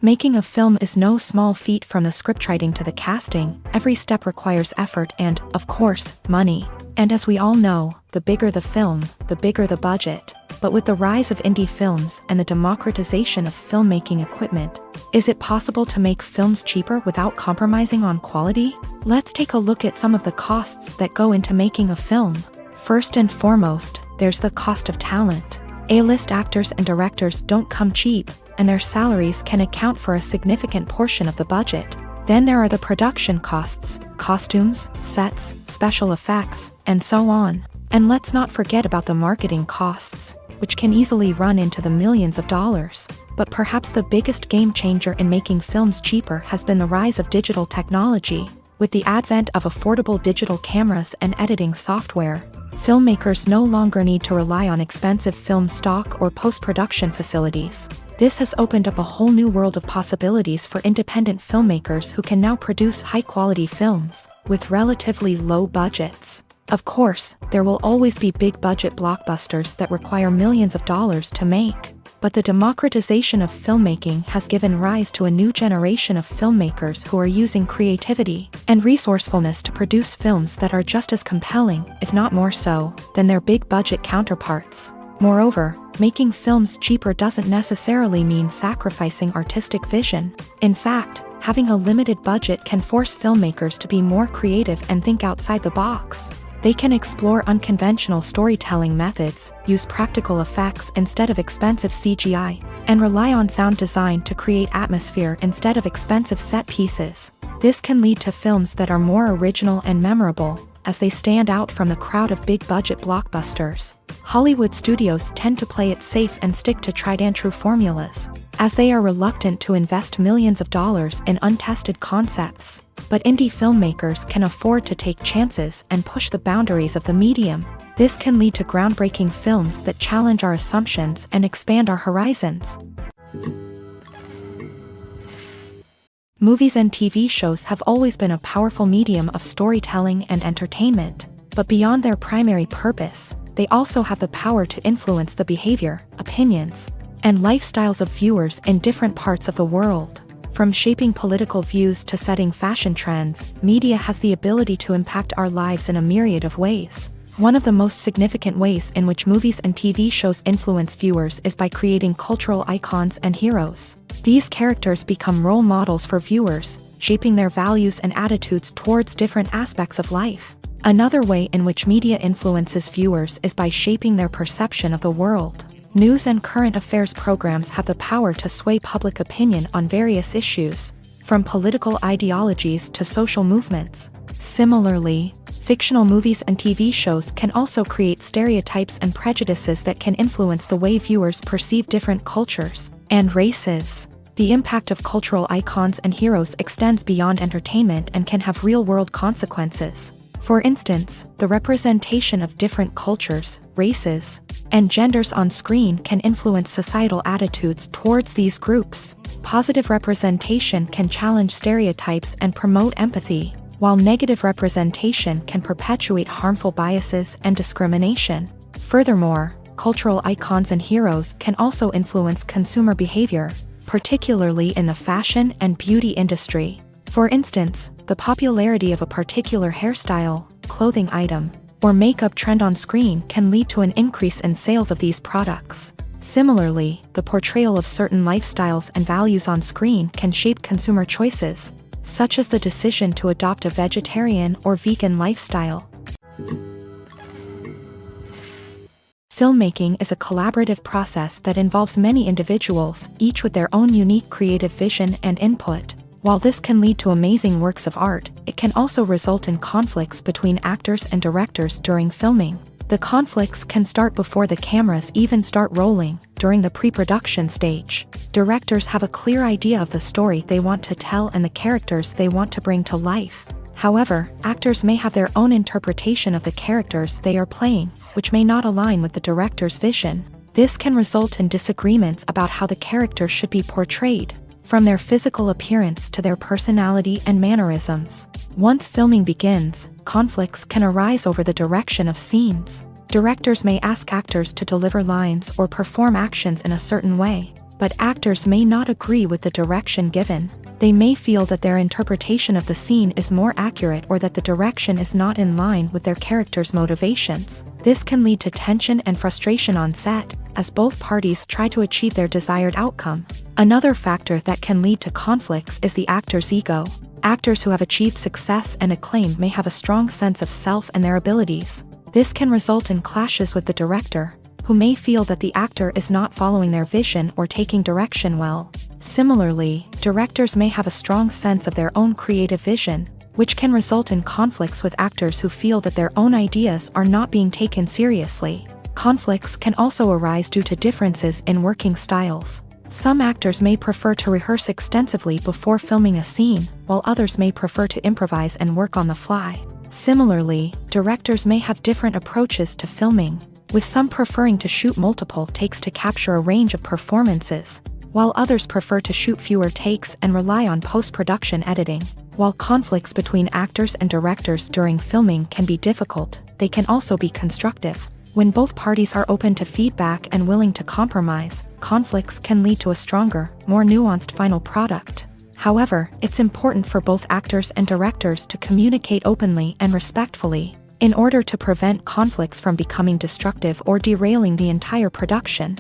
Making a film is no small feat. From the scriptwriting to the casting, every step requires effort and, of course, money. And as we all know, the bigger the film, the bigger the budget. But with the rise of indie films and the democratization of filmmaking equipment, is it possible to make films cheaper without compromising on quality? Let's take a look at some of the costs that go into making a film. First and foremost, there's the cost of talent. A-list actors and directors don't come cheap, and their salaries can account for a significant portion of the budget. Then there are the production costs, costumes, sets, special effects, and so on. And let's not forget about the marketing costs, which can easily run into the millions of dollars. But perhaps the biggest game changer in making films cheaper has been the rise of digital technology. With the advent of affordable digital cameras and editing software, filmmakers no longer need to rely on expensive film stock or post-production facilities. This has opened up a whole new world of possibilities for independent filmmakers who can now produce high-quality films with relatively low budgets. Of course, there will always be big-budget blockbusters that require millions of dollars to make. But the democratization of filmmaking has given rise to a new generation of filmmakers who are using creativity and resourcefulness to produce films that are just as compelling, if not more so, than their big-budget counterparts. Moreover, making films cheaper doesn't necessarily mean sacrificing artistic vision. In fact, having a limited budget can force filmmakers to be more creative and think outside the box. They can explore unconventional storytelling methods, use practical effects instead of expensive CGI, and rely on sound design to create atmosphere instead of expensive set pieces. This can lead to films that are more original and memorable, as they stand out from the crowd of big-budget blockbusters. Hollywood studios tend to play it safe and stick to tried-and-true formulas, as they are reluctant to invest millions of dollars in untested concepts. But indie filmmakers can afford to take chances and push the boundaries of the medium. This can lead to groundbreaking films that challenge our assumptions and expand our horizons. Movies and TV shows have always been a powerful medium of storytelling and entertainment, but beyond their primary purpose, they also have the power to influence the behavior, opinions, and lifestyles of viewers in different parts of the world. From shaping political views to setting fashion trends, media has the ability to impact our lives in a myriad of ways. One of the most significant ways in which movies and TV shows influence viewers is by creating cultural icons and heroes. These characters become role models for viewers, shaping their values and attitudes towards different aspects of life. Another way in which media influences viewers is by shaping their perception of the world. News and current affairs programs have the power to sway public opinion on various issues, from political ideologies to social movements. Similarly, fictional movies and TV shows can also create stereotypes and prejudices that can influence the way viewers perceive different cultures and races. The impact of cultural icons and heroes extends beyond entertainment and can have real-world consequences. For instance, the representation of different cultures, races, and genders on screen can influence societal attitudes towards these groups. Positive representation can challenge stereotypes and promote empathy, while negative representation can perpetuate harmful biases and discrimination. Furthermore, cultural icons and heroes can also influence consumer behavior, particularly in the fashion and beauty industry. For instance, the popularity of a particular hairstyle, clothing item, or makeup trend on screen can lead to an increase in sales of these products. Similarly, the portrayal of certain lifestyles and values on screen can shape consumer choices, such as the decision to adopt a vegetarian or vegan lifestyle. Filmmaking is a collaborative process that involves many individuals, each with their own unique creative vision and input. While this can lead to amazing works of art, it can also result in conflicts between actors and directors during filming. The conflicts can start before the cameras even start rolling, during the pre-production stage. Directors have a clear idea of the story they want to tell and the characters they want to bring to life. However, actors may have their own interpretation of the characters they are playing, which may not align with the director's vision. This can result in disagreements about how the character should be portrayed, from their physical appearance to their personality and mannerisms. Once filming begins, conflicts can arise over the direction of scenes. Directors may ask actors to deliver lines or perform actions in a certain way, but actors may not agree with the direction given. They may feel that their interpretation of the scene is more accurate or that the direction is not in line with their character's motivations. This can lead to tension and frustration on set, as both parties try to achieve their desired outcome. Another factor that can lead to conflicts is the actor's ego. Actors who have achieved success and acclaim may have a strong sense of self and their abilities. This can result in clashes with the director, who may feel that the actor is not following their vision or taking direction well. Similarly, directors may have a strong sense of their own creative vision, which can result in conflicts with actors who feel that their own ideas are not being taken seriously. Conflicts can also arise due to differences in working styles. Some actors may prefer to rehearse extensively before filming a scene, while others may prefer to improvise and work on the fly. Similarly, directors may have different approaches to filming, with some preferring to shoot multiple takes to capture a range of performances, while others prefer to shoot fewer takes and rely on post-production editing. While conflicts between actors and directors during filming can be difficult, they can also be constructive. When both parties are open to feedback and willing to compromise, conflicts can lead to a stronger, more nuanced final product. However, it's important for both actors and directors to communicate openly and respectfully, in order to prevent conflicts from becoming destructive or derailing the entire production.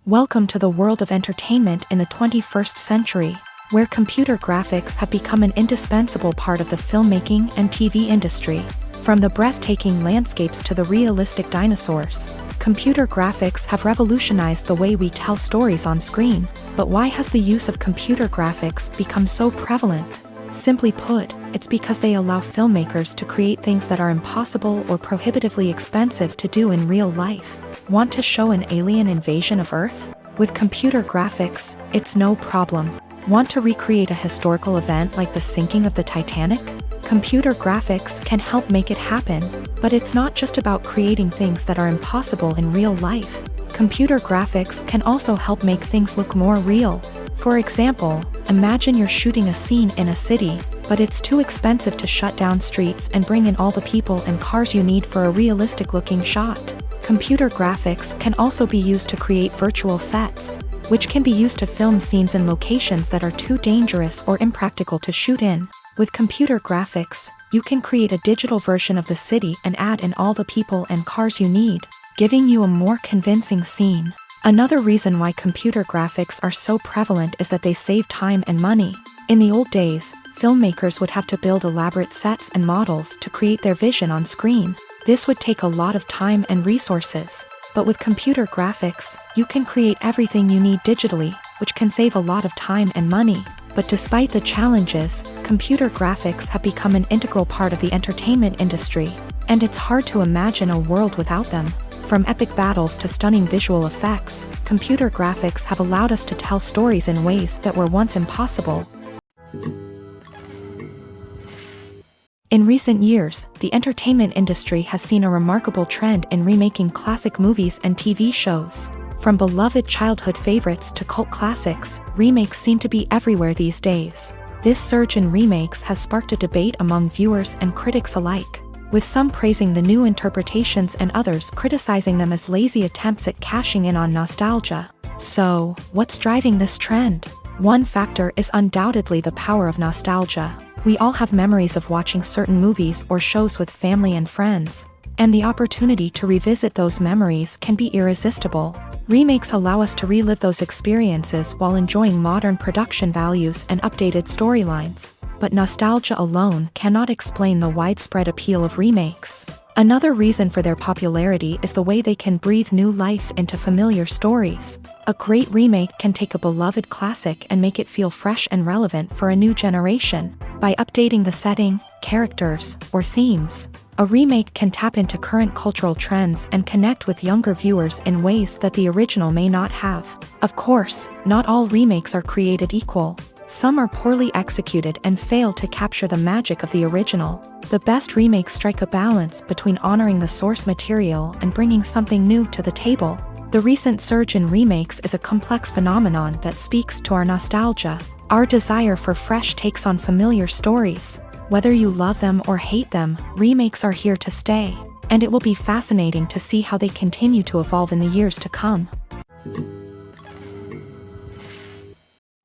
Welcome to the world of entertainment in the 21st century, where computer graphics have become an indispensable part of the filmmaking and TV industry. From the breathtaking landscapes to the realistic dinosaurs, computer graphics have revolutionized the way we tell stories on screen. But why has the use of computer graphics become so prevalent? Simply put, it's because they allow filmmakers to create things that are impossible or prohibitively expensive to do in real life. Want to show an alien invasion of Earth? With computer graphics, it's no problem. Want to recreate a historical event like the sinking of the Titanic? Computer graphics can help make it happen, but it's not just about creating things that are impossible in real life. Computer graphics can also help make things look more real. For example, imagine you're shooting a scene in a city, but it's too expensive to shut down streets and bring in all the people and cars you need for a realistic-looking shot. Computer graphics can also be used to create virtual sets, which can be used to film scenes in locations that are too dangerous or impractical to shoot in. With computer graphics, you can create a digital version of the city and add in all the people and cars you need, giving you a more convincing scene. Another reason why computer graphics are so prevalent is that they save time and money. In the old days, filmmakers would have to build elaborate sets and models to create their vision on screen. This would take a lot of time and resources. But with computer graphics, you can create everything you need digitally, which can save a lot of time and money. But despite the challenges, computer graphics have become an integral part of the entertainment industry, and it's hard to imagine a world without them. From epic battles to stunning visual effects, computer graphics have allowed us to tell stories in ways that were once impossible. In recent years, the entertainment industry has seen a remarkable trend in remaking classic movies and TV shows. From beloved childhood favorites to cult classics, remakes seem to be everywhere these days. This surge in remakes has sparked a debate among viewers and critics alike, with some praising the new interpretations and others criticizing them as lazy attempts at cashing in on nostalgia. So, what's driving this trend? One factor is undoubtedly the power of nostalgia. We all have memories of watching certain movies or shows with family and friends, and the opportunity to revisit those memories can be irresistible. Remakes allow us to relive those experiences while enjoying modern production values and updated storylines. But nostalgia alone cannot explain the widespread appeal of remakes. Another reason for their popularity is the way they can breathe new life into familiar stories. A great remake can take a beloved classic and make it feel fresh and relevant for a new generation. By updating the setting, characters, or themes, a remake can tap into current cultural trends and connect with younger viewers in ways that the original may not have. Of course, not all remakes are created equal. Some are poorly executed and fail to capture the magic of the original. The best remakes strike a balance between honoring the source material and bringing something new to the table. The recent surge in remakes is a complex phenomenon that speaks to our nostalgia, our desire for fresh takes on familiar stories. Whether you love them or hate them, remakes are here to stay, and it will be fascinating to see how they continue to evolve in the years to come.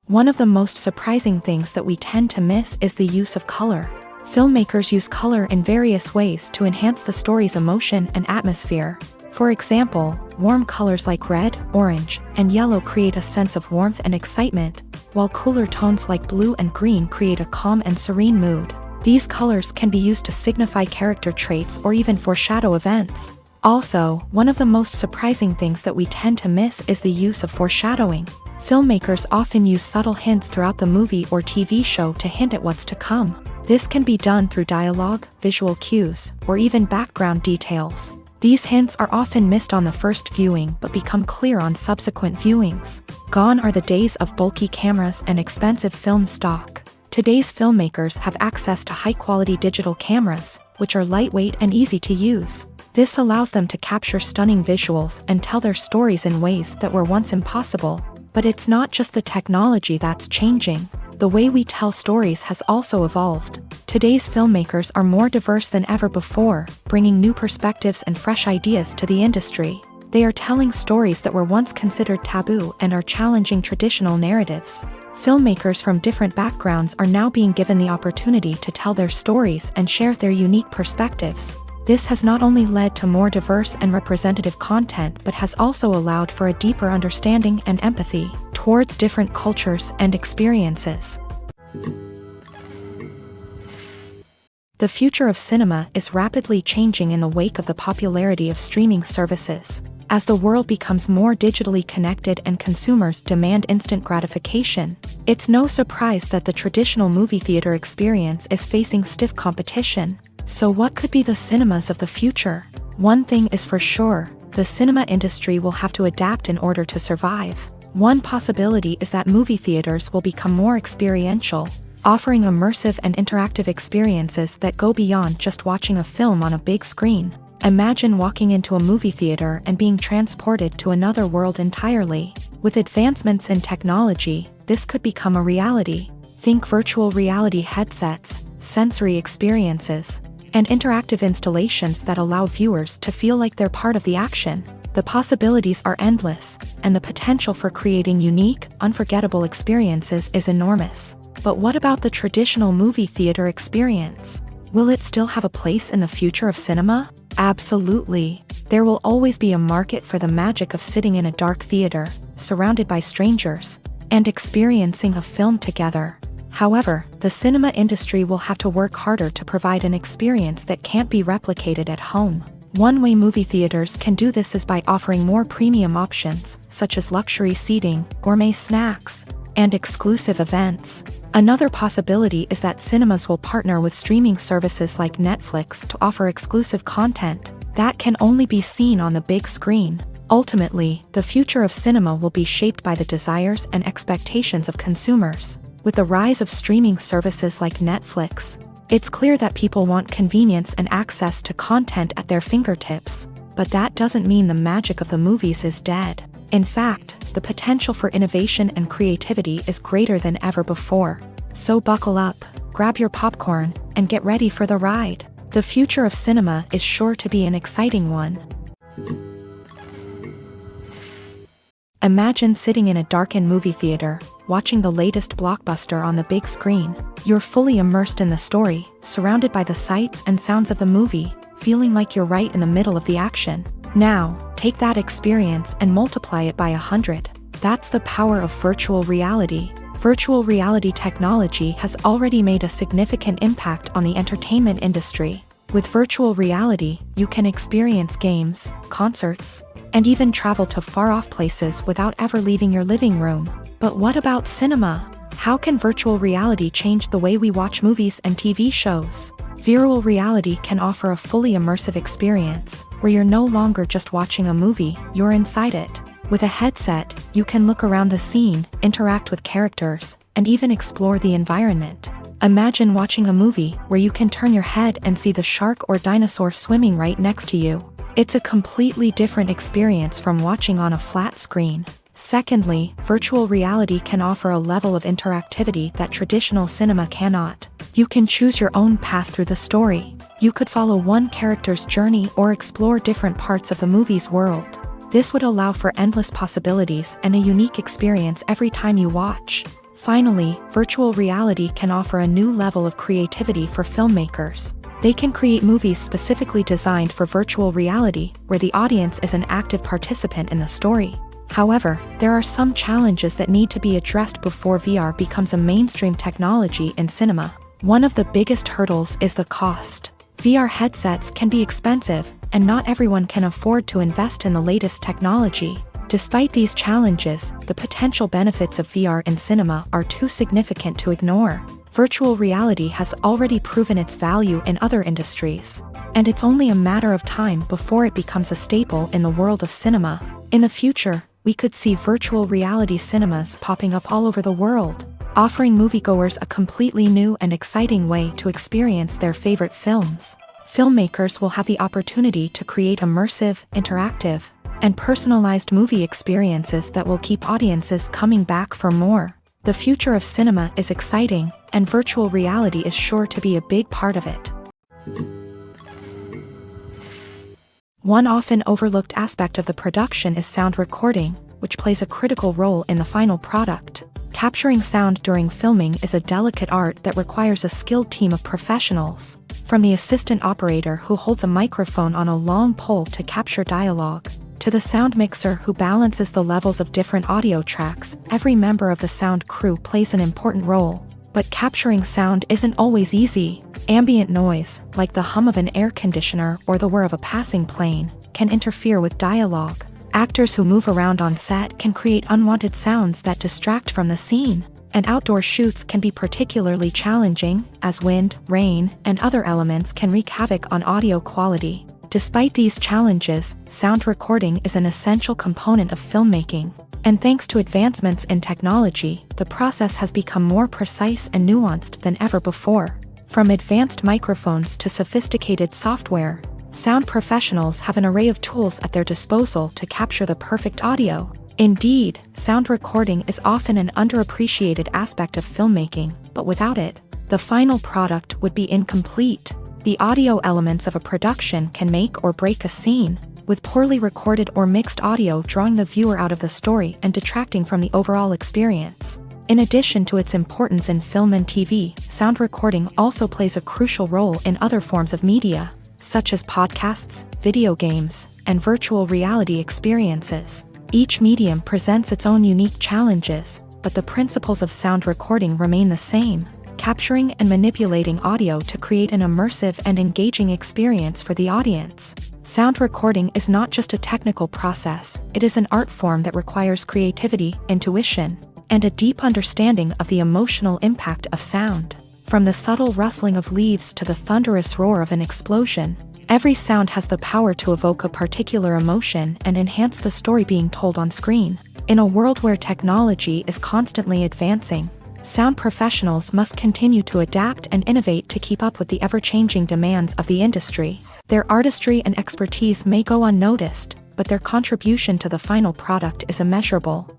One of the most surprising things that we tend to miss is the use of color. Filmmakers use color in various ways to enhance the story's emotion and atmosphere. For example, warm colors like red, orange, and yellow create a sense of warmth and excitement, while cooler tones like blue and green create a calm and serene mood. These colors can be used to signify character traits or even foreshadow events. Also, one of the most surprising things that we tend to miss is the use of foreshadowing. Filmmakers often use subtle hints throughout the movie or TV show to hint at what's to come. This can be done through dialogue, visual cues, or even background details. These hints are often missed on the first viewing but become clear on subsequent viewings. Gone are the days of bulky cameras and expensive film stock. Today's filmmakers have access to high-quality digital cameras, which are lightweight and easy to use. This allows them to capture stunning visuals and tell their stories in ways that were once impossible. But it's not just the technology that's changing. The way we tell stories has also evolved. Today's filmmakers are more diverse than ever before, bringing new perspectives and fresh ideas to the industry. They are telling stories that were once considered taboo and are challenging traditional narratives. Filmmakers from different backgrounds are now being given the opportunity to tell their stories and share their unique perspectives. This has not only led to more diverse and representative content but has also allowed for a deeper understanding and empathy towards different cultures and experiences. The future of cinema is rapidly changing in the wake of the popularity of streaming services. As the world becomes more digitally connected and consumers demand instant gratification, it's no surprise that the traditional movie theater experience is facing stiff competition. So what could be the cinemas of the future? One thing is for sure, the cinema industry will have to adapt in order to survive. One possibility is that movie theaters will become more experiential, offering immersive and interactive experiences that go beyond just watching a film on a big screen. Imagine walking into a movie theater and being transported to another world entirely. With advancements in technology, this could become a reality. Think virtual reality headsets, sensory experiences, and interactive installations that allow viewers to feel like they're part of the action. The possibilities are endless, and the potential for creating unique, unforgettable experiences is enormous. But what about the traditional movie theater experience? Will it still have a place in the future of cinema? Absolutely. There will always be a market for the magic of sitting in a dark theater, surrounded by strangers, and experiencing a film together. However, the cinema industry will have to work harder to provide an experience that can't be replicated at home. One way movie theaters can do this is by offering more premium options, such as luxury seating, gourmet snacks, and exclusive events. Another possibility is that cinemas will partner with streaming services like Netflix to offer exclusive content that can only be seen on the big screen. Ultimately, the future of cinema will be shaped by the desires and expectations of consumers. With the rise of streaming services like Netflix, it's clear that people want convenience and access to content at their fingertips. But that doesn't mean the magic of the movies is dead. In fact, the potential for innovation and creativity is greater than ever before. So buckle up, grab your popcorn, and get ready for the ride. The future of cinema is sure to be an exciting one. Imagine sitting in a darkened movie theater, watching the latest blockbuster on the big screen. You're fully immersed in the story, surrounded by the sights and sounds of the movie, feeling like you're right in the middle of the action. Now, take that experience and multiply it by 100. That's the power of virtual reality. Virtual reality technology has already made a significant impact on the entertainment industry. With virtual reality, you can experience games, concerts, and even travel to far-off places without ever leaving your living room. But what about cinema? How can virtual reality change the way we watch movies and TV shows? Virtual reality can offer a fully immersive experience, where you're no longer just watching a movie, you're inside it. With a headset, you can look around the scene, interact with characters, and even explore the environment. Imagine watching a movie where you can turn your head and see the shark or dinosaur swimming right next to you. It's a completely different experience from watching on a flat screen. Secondly, virtual reality can offer a level of interactivity that traditional cinema cannot. You can choose your own path through the story. You could follow one character's journey or explore different parts of the movie's world. This would allow for endless possibilities and a unique experience every time you watch. Finally, virtual reality can offer a new level of creativity for filmmakers. They can create movies specifically designed for virtual reality, where the audience is an active participant in the story. However, there are some challenges that need to be addressed before VR becomes a mainstream technology in cinema. One of the biggest hurdles is the cost. VR headsets can be expensive, and not everyone can afford to invest in the latest technology. Despite these challenges, the potential benefits of VR in cinema are too significant to ignore. Virtual reality has already proven its value in other industries, and it's only a matter of time before it becomes a staple in the world of cinema. In the future, we could see virtual reality cinemas popping up all over the world, offering moviegoers a completely new and exciting way to experience their favorite films. Filmmakers will have the opportunity to create immersive, interactive, and personalized movie experiences that will keep audiences coming back for more. The future of cinema is exciting, and virtual reality is sure to be a big part of it. One often overlooked aspect of the production is sound recording, which plays a critical role in the final product. Capturing sound during filming is a delicate art that requires a skilled team of professionals. From the assistant operator who holds a microphone on a long pole to capture dialogue, to the sound mixer who balances the levels of different audio tracks, every member of the sound crew plays an important role. But capturing sound isn't always easy. Ambient noise, like the hum of an air conditioner or the whir of a passing plane, can interfere with dialogue. Actors who move around on set can create unwanted sounds that distract from the scene. And outdoor shoots can be particularly challenging, as wind, rain, and other elements can wreak havoc on audio quality. Despite these challenges, sound recording is an essential component of filmmaking. And thanks to advancements in technology, the process has become more precise and nuanced than ever before. From advanced microphones to sophisticated software, sound professionals have an array of tools at their disposal to capture the perfect audio. Indeed, sound recording is often an underappreciated aspect of filmmaking, but without it, the final product would be incomplete. The audio elements of a production can make or break a scene, with poorly recorded or mixed audio drawing the viewer out of the story and detracting from the overall experience. In addition to its importance in film and TV, sound recording also plays a crucial role in other forms of media, such as podcasts, video games, and virtual reality experiences. Each medium presents its own unique challenges, but the principles of sound recording remain the same: capturing and manipulating audio to create an immersive and engaging experience for the audience. Sound recording is not just a technical process, it is an art form that requires creativity, intuition, and a deep understanding of the emotional impact of sound. From the subtle rustling of leaves to the thunderous roar of an explosion, every sound has the power to evoke a particular emotion and enhance the story being told on screen. In a world where technology is constantly advancing, sound professionals must continue to adapt and innovate to keep up with the ever-changing demands of the industry. Their artistry and expertise may go unnoticed, but their contribution to the final product is immeasurable.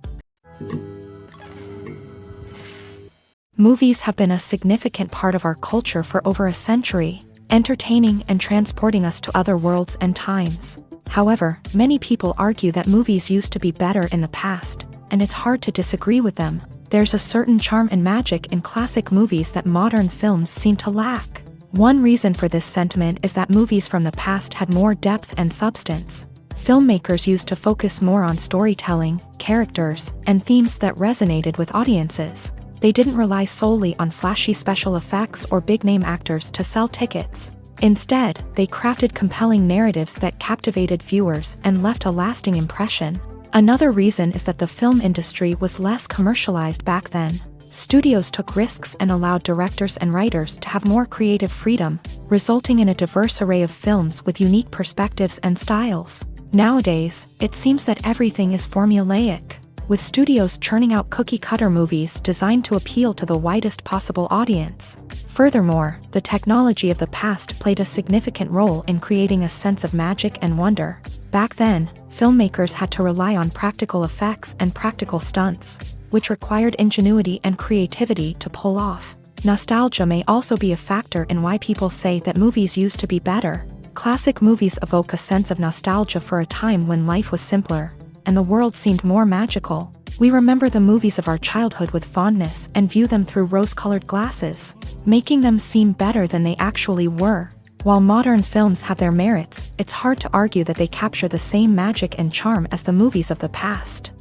Movies have been a significant part of our culture for over a century, entertaining and transporting us to other worlds and times. However, many people argue that movies used to be better in the past, and it's hard to disagree with them. There's a certain charm and magic in classic movies that modern films seem to lack. One reason for this sentiment is that movies from the past had more depth and substance. Filmmakers used to focus more on storytelling, characters, and themes that resonated with audiences. They didn't rely solely on flashy special effects or big-name actors to sell tickets. Instead, they crafted compelling narratives that captivated viewers and left a lasting impression. Another reason is that the film industry was less commercialized back then. Studios took risks and allowed directors and writers to have more creative freedom, resulting in a diverse array of films with unique perspectives and styles. Nowadays, it seems that everything is formulaic, with studios churning out cookie-cutter movies designed to appeal to the widest possible audience. Furthermore, the technology of the past played a significant role in creating a sense of magic and wonder. Back then, filmmakers had to rely on practical effects and practical stunts, which required ingenuity and creativity to pull off. Nostalgia may also be a factor in why people say that movies used to be better. Classic movies evoke a sense of nostalgia for a time when life was simpler, and the world seemed more magical. We remember the movies of our childhood with fondness and view them through rose-colored glasses, making them seem better than they actually were. While modern films have their merits, it's hard to argue that they capture the same magic and charm as the movies of the past.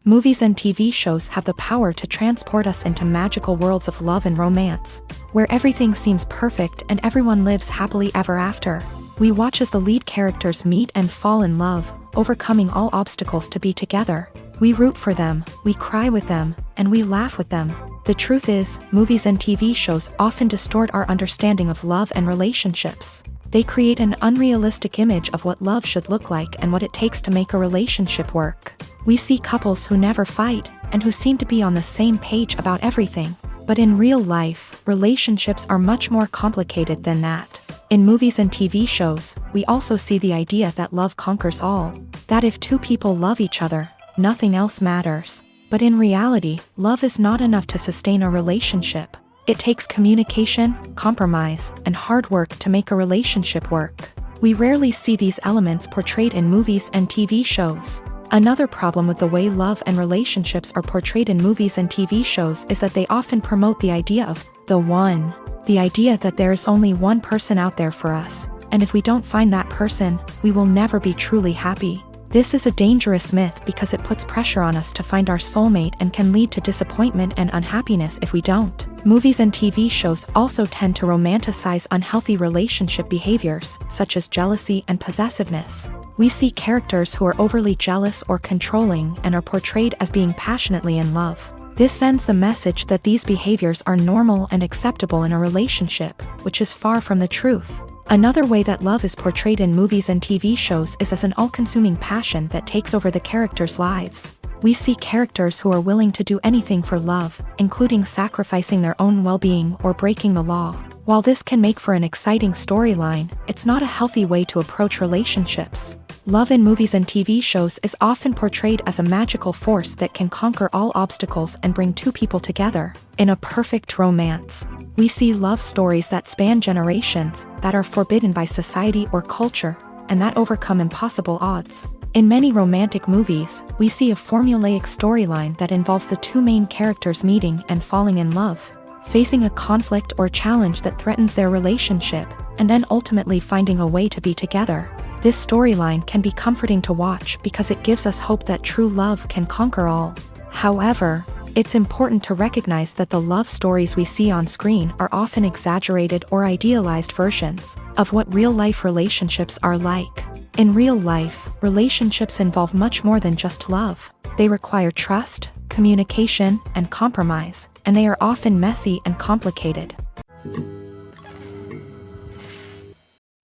Movies and TV shows have the power to transport us into magical worlds of love and romance, where everything seems perfect and everyone lives happily ever after. We watch as the lead characters meet and fall in love, overcoming all obstacles to be together. We root for them, we cry with them, and we laugh with them. The truth is, movies and TV shows often distort our understanding of love and relationships. They create an unrealistic image of what love should look like and what it takes to make a relationship work. We see couples who never fight, and who seem to be on the same page about everything. But in real life, relationships are much more complicated than that. In movies and TV shows, we also see the idea that love conquers all. That if two people love each other, nothing else matters. But in reality, love is not enough to sustain a relationship. It takes communication, compromise, and hard work to make a relationship work. We rarely see these elements portrayed in movies and TV shows. Another problem with the way love and relationships are portrayed in movies and TV shows is that they often promote the idea of the one. The idea that there is only one person out there for us, and if we don't find that person, we will never be truly happy. This is a dangerous myth because it puts pressure on us to find our soulmate and can lead to disappointment and unhappiness if we don't. Movies and TV shows also tend to romanticize unhealthy relationship behaviors, such as jealousy and possessiveness. We see characters who are overly jealous or controlling and are portrayed as being passionately in love. This sends the message that these behaviors are normal and acceptable in a relationship, which is far from the truth. Another way that love is portrayed in movies and TV shows is as an all-consuming passion that takes over the characters' lives. We see characters who are willing to do anything for love, including sacrificing their own well-being or breaking the law. While this can make for an exciting storyline, it's not a healthy way to approach relationships. Love in movies and TV shows is often portrayed as a magical force that can conquer all obstacles and bring two people together. In a perfect romance, we see love stories that span generations, that are forbidden by society or culture, and that overcome impossible odds. In many romantic movies, we see a formulaic storyline that involves the two main characters meeting and falling in love, facing a conflict or challenge that threatens their relationship, and then ultimately finding a way to be together. This storyline can be comforting to watch because it gives us hope that true love can conquer all. However, it's important to recognize that the love stories we see on screen are often exaggerated or idealized versions of what real-life relationships are like. In real life, relationships involve much more than just love. They require trust, communication, and compromise, and they are often messy and complicated.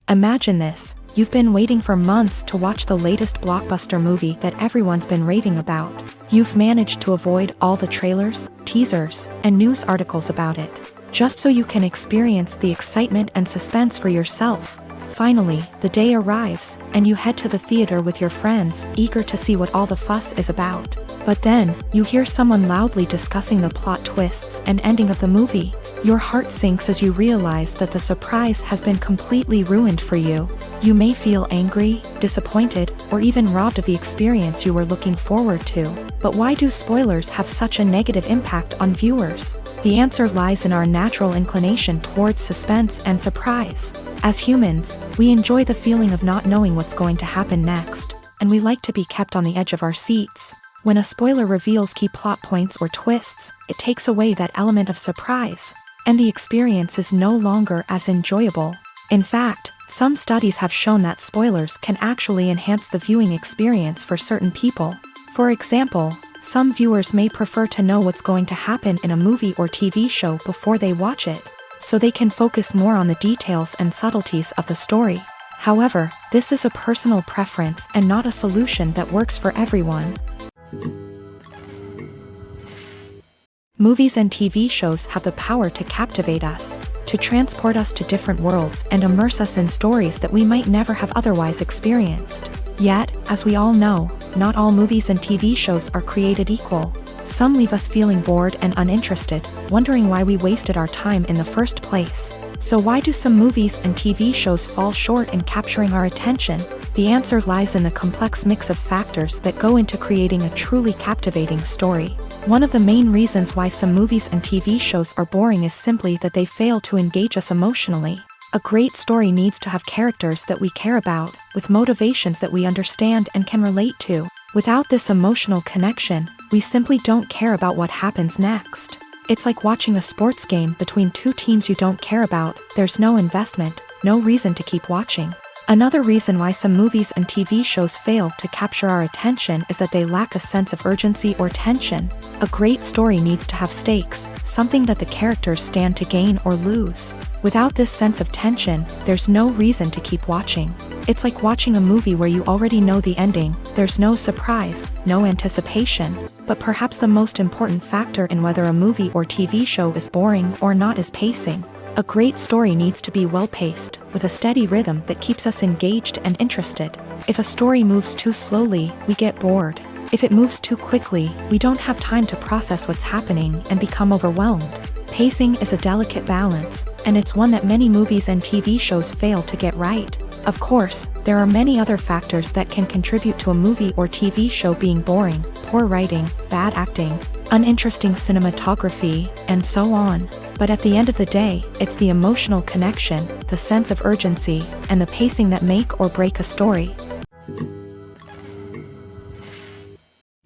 Imagine this. You've been waiting for months to watch the latest blockbuster movie that everyone's been raving about. You've managed to avoid all the trailers, teasers, and news articles about it, just so you can experience the excitement and suspense for yourself. Finally, the day arrives, and you head to the theater with your friends, eager to see what all the fuss is about. But then, you hear someone loudly discussing the plot twists and ending of the movie. Your heart sinks as you realize that the surprise has been completely ruined for you. You may feel angry, disappointed, or even robbed of the experience you were looking forward to. But why do spoilers have such a negative impact on viewers? The answer lies in our natural inclination towards suspense and surprise. As humans, we enjoy the feeling of not knowing what's going to happen next, and we like to be kept on the edge of our seats. When a spoiler reveals key plot points or twists, it takes away that element of surprise. and the experience is no longer as enjoyable. In fact, some studies have shown that spoilers can actually enhance the viewing experience for certain people. For example, some viewers may prefer to know what's going to happen in a movie or TV show before they watch it, so they can focus more on the details and subtleties of the story. However, this is a personal preference and not a solution that works for everyone. Movies and TV shows have the power to captivate us, to transport us to different worlds and immerse us in stories that we might never have otherwise experienced. Yet, as we all know, not all movies and TV shows are created equal. Some leave us feeling bored and uninterested, wondering why we wasted our time in the first place. So why do some movies and TV shows fall short in capturing our attention? The answer lies in the complex mix of factors that go into creating a truly captivating story. One of the main reasons why some movies and TV shows are boring is simply that they fail to engage us emotionally. A great story needs to have characters that we care about, with motivations that we understand and can relate to. Without this emotional connection, we simply don't care about what happens next. It's like watching a sports game between two teams you don't care about. There's no investment, no reason to keep watching. Another reason why some movies and TV shows fail to capture our attention is that they lack a sense of urgency or tension. A great story needs to have stakes, something that the characters stand to gain or lose. Without this sense of tension, there's no reason to keep watching. It's like watching a movie where you already know the ending. There's no surprise, no anticipation. But perhaps the most important factor in whether a movie or TV show is boring or not is pacing. A great story needs to be well-paced, with a steady rhythm that keeps us engaged and interested. If a story moves too slowly, we get bored. If it moves too quickly, we don't have time to process what's happening and become overwhelmed. Pacing is a delicate balance, and it's one that many movies and TV shows fail to get right. Of course, there are many other factors that can contribute to a movie or TV show being boring: poor writing, bad acting, uninteresting cinematography, and so on. But at the end of the day, it's the emotional connection, the sense of urgency, and the pacing that make or break a story.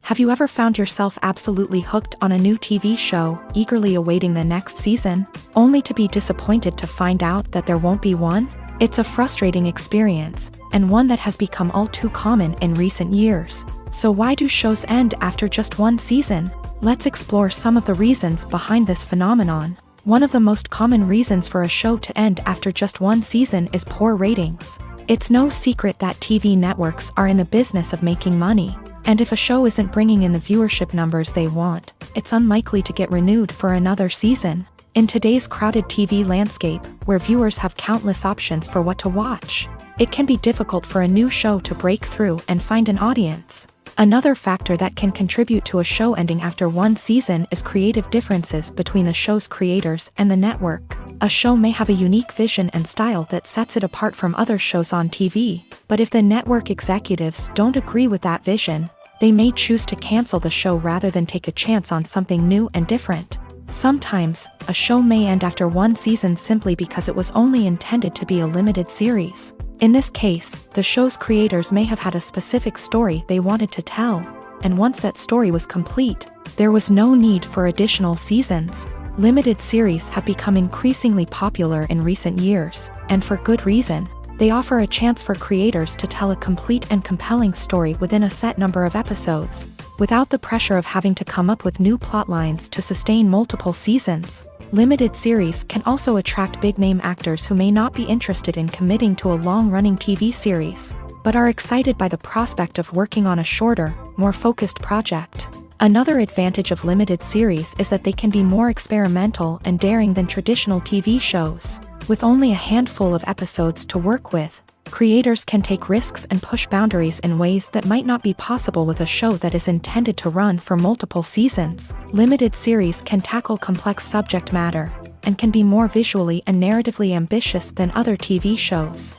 Have you ever found yourself absolutely hooked on a new TV show, eagerly awaiting the next season, only to be disappointed to find out that there won't be one? It's a frustrating experience, and one that has become all too common in recent years. So why do shows end after just one season? Let's explore some of the reasons behind this phenomenon. One of the most common reasons for a show to end after just one season is poor ratings. It's no secret that TV networks are in the business of making money, and if a show isn't bringing in the viewership numbers they want, it's unlikely to get renewed for another season. In today's crowded TV landscape, where viewers have countless options for what to watch, it can be difficult for a new show to break through and find an audience. Another factor that can contribute to a show ending after one season is creative differences between the show's creators and the network. A show may have a unique vision and style that sets it apart from other shows on TV, but if the network executives don't agree with that vision, they may choose to cancel the show rather than take a chance on something new and different. Sometimes, a show may end after one season simply because it was only intended to be a limited series. In this case, the show's creators may have had a specific story they wanted to tell, and once that story was complete, there was no need for additional seasons. Limited series have become increasingly popular in recent years, and for good reason. They offer a chance for creators to tell a complete and compelling story within a set number of episodes, without the pressure of having to come up with new plotlines to sustain multiple seasons. Limited series can also attract big-name actors who may not be interested in committing to a long-running TV series, but are excited by the prospect of working on a shorter, more focused project. Another advantage of limited series is that they can be more experimental and daring than traditional TV shows. With only a handful of episodes to work with, creators can take risks and push boundaries in ways that might not be possible with a show that is intended to run for multiple seasons. Limited series can tackle complex subject matter, and can be more visually and narratively ambitious than other TV shows.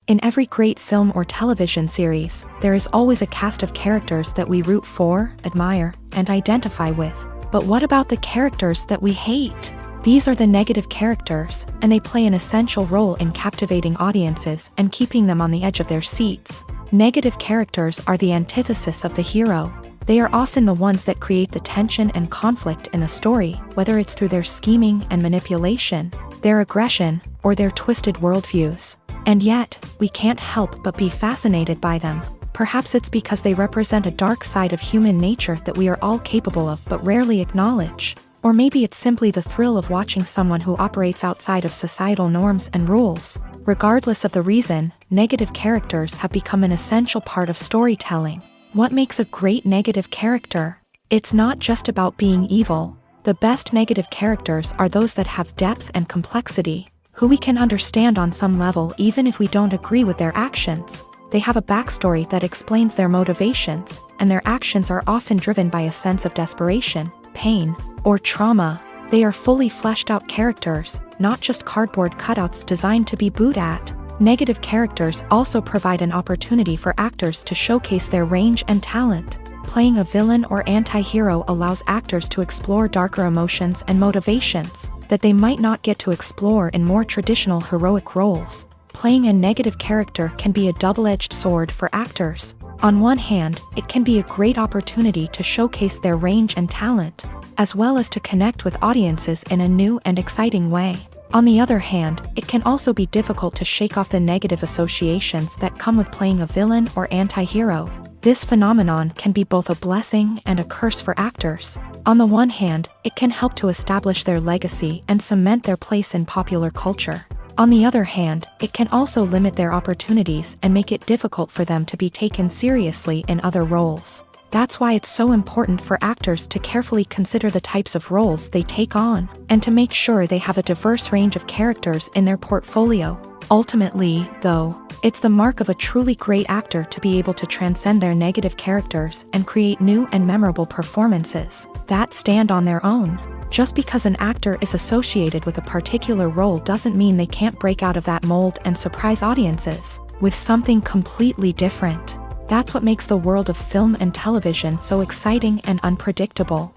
In every great film or television series, there is always a cast of characters that we root for, admire, and identify with. But what about the characters that we hate? These are the negative characters, and they play an essential role in captivating audiences and keeping them on the edge of their seats. Negative characters are the antithesis of the hero. They are often the ones that create the tension and conflict in the story, whether it's through their scheming and manipulation, their aggression, or their twisted worldviews. And yet, we can't help but be fascinated by them. Perhaps it's because they represent a dark side of human nature that we are all capable of but rarely acknowledge. Or maybe it's simply the thrill of watching someone who operates outside of societal norms and rules. Regardless of the reason, negative characters have become an essential part of storytelling. What makes a great negative character? It's not just about being evil. The best negative characters are those that have depth and complexity, who we can understand on some level even if we don't agree with their actions. They have a backstory that explains their motivations, and their actions are often driven by a sense of desperation, pain, or trauma. They are fully fleshed out characters, not just cardboard cutouts designed to be booed at. Negative characters also provide an opportunity for actors to showcase their range and talent. Playing a villain or anti-hero allows actors to explore darker emotions and motivations that they might not get to explore in more traditional heroic roles. Playing a negative character can be a double-edged sword for actors. On one hand, it can be a great opportunity to showcase their range and talent, as well as to connect with audiences in a new and exciting way. On the other hand, it can also be difficult to shake off the negative associations that come with playing a villain or anti-hero. This phenomenon can be both a blessing and a curse for actors. On the one hand, it can help to establish their legacy and cement their place in popular culture. On the other hand, it can also limit their opportunities and make it difficult for them to be taken seriously in other roles. That's why it's so important for actors to carefully consider the types of roles they take on, and to make sure they have a diverse range of characters in their portfolio. Ultimately, though, it's the mark of a truly great actor to be able to transcend their negative characters and create new and memorable performances that stand on their own. Just because an actor is associated with a particular role doesn't mean they can't break out of that mold and surprise audiences with something completely different. That's what makes the world of film and television so exciting and unpredictable.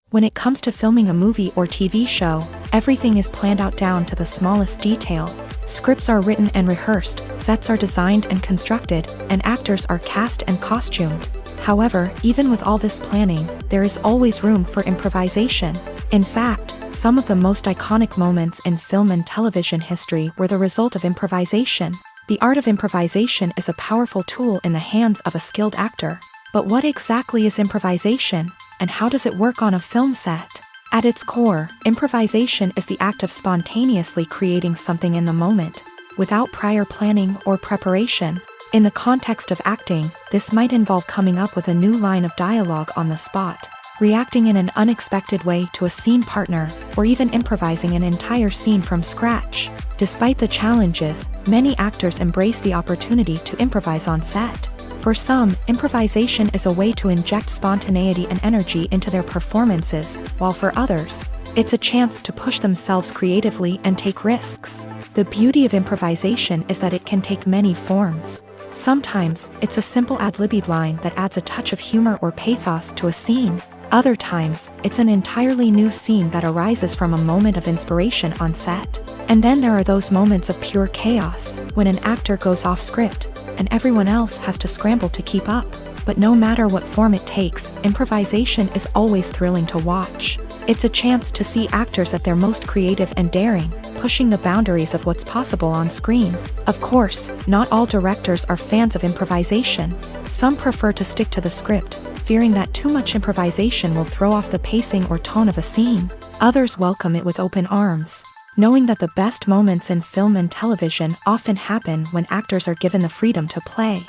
When it comes to filming a movie or TV show, everything is planned out down to the smallest detail. Scripts are written and rehearsed, sets are designed and constructed, and actors are cast and costumed. However, even with all this planning, there is always room for improvisation. In fact, some of the most iconic moments in film and television history were the result of improvisation. The art of improvisation is a powerful tool in the hands of a skilled actor. But what exactly is improvisation, and how does it work on a film set? At its core, improvisation is the act of spontaneously creating something in the moment, without prior planning or preparation. In the context of acting, this might involve coming up with a new line of dialogue on the spot, reacting in an unexpected way to a scene partner, or even improvising an entire scene from scratch. Despite the challenges, many actors embrace the opportunity to improvise on set. For some, improvisation is a way to inject spontaneity and energy into their performances, while for others, it's a chance to push themselves creatively and take risks. The beauty of improvisation is that it can take many forms. Sometimes, it's a simple ad-libbed line that adds a touch of humor or pathos to a scene. Other times, it's an entirely new scene that arises from a moment of inspiration on set. And then there are those moments of pure chaos, when an actor goes off script, and everyone else has to scramble to keep up. But no matter what form it takes, improvisation is always thrilling to watch. It's a chance to see actors at their most creative and daring, pushing the boundaries of what's possible on screen. Of course, not all directors are fans of improvisation. Some prefer to stick to the script, fearing that too much improvisation will throw off the pacing or tone of a scene. Others welcome it with open arms, knowing that the best moments in film and television often happen when actors are given the freedom to play.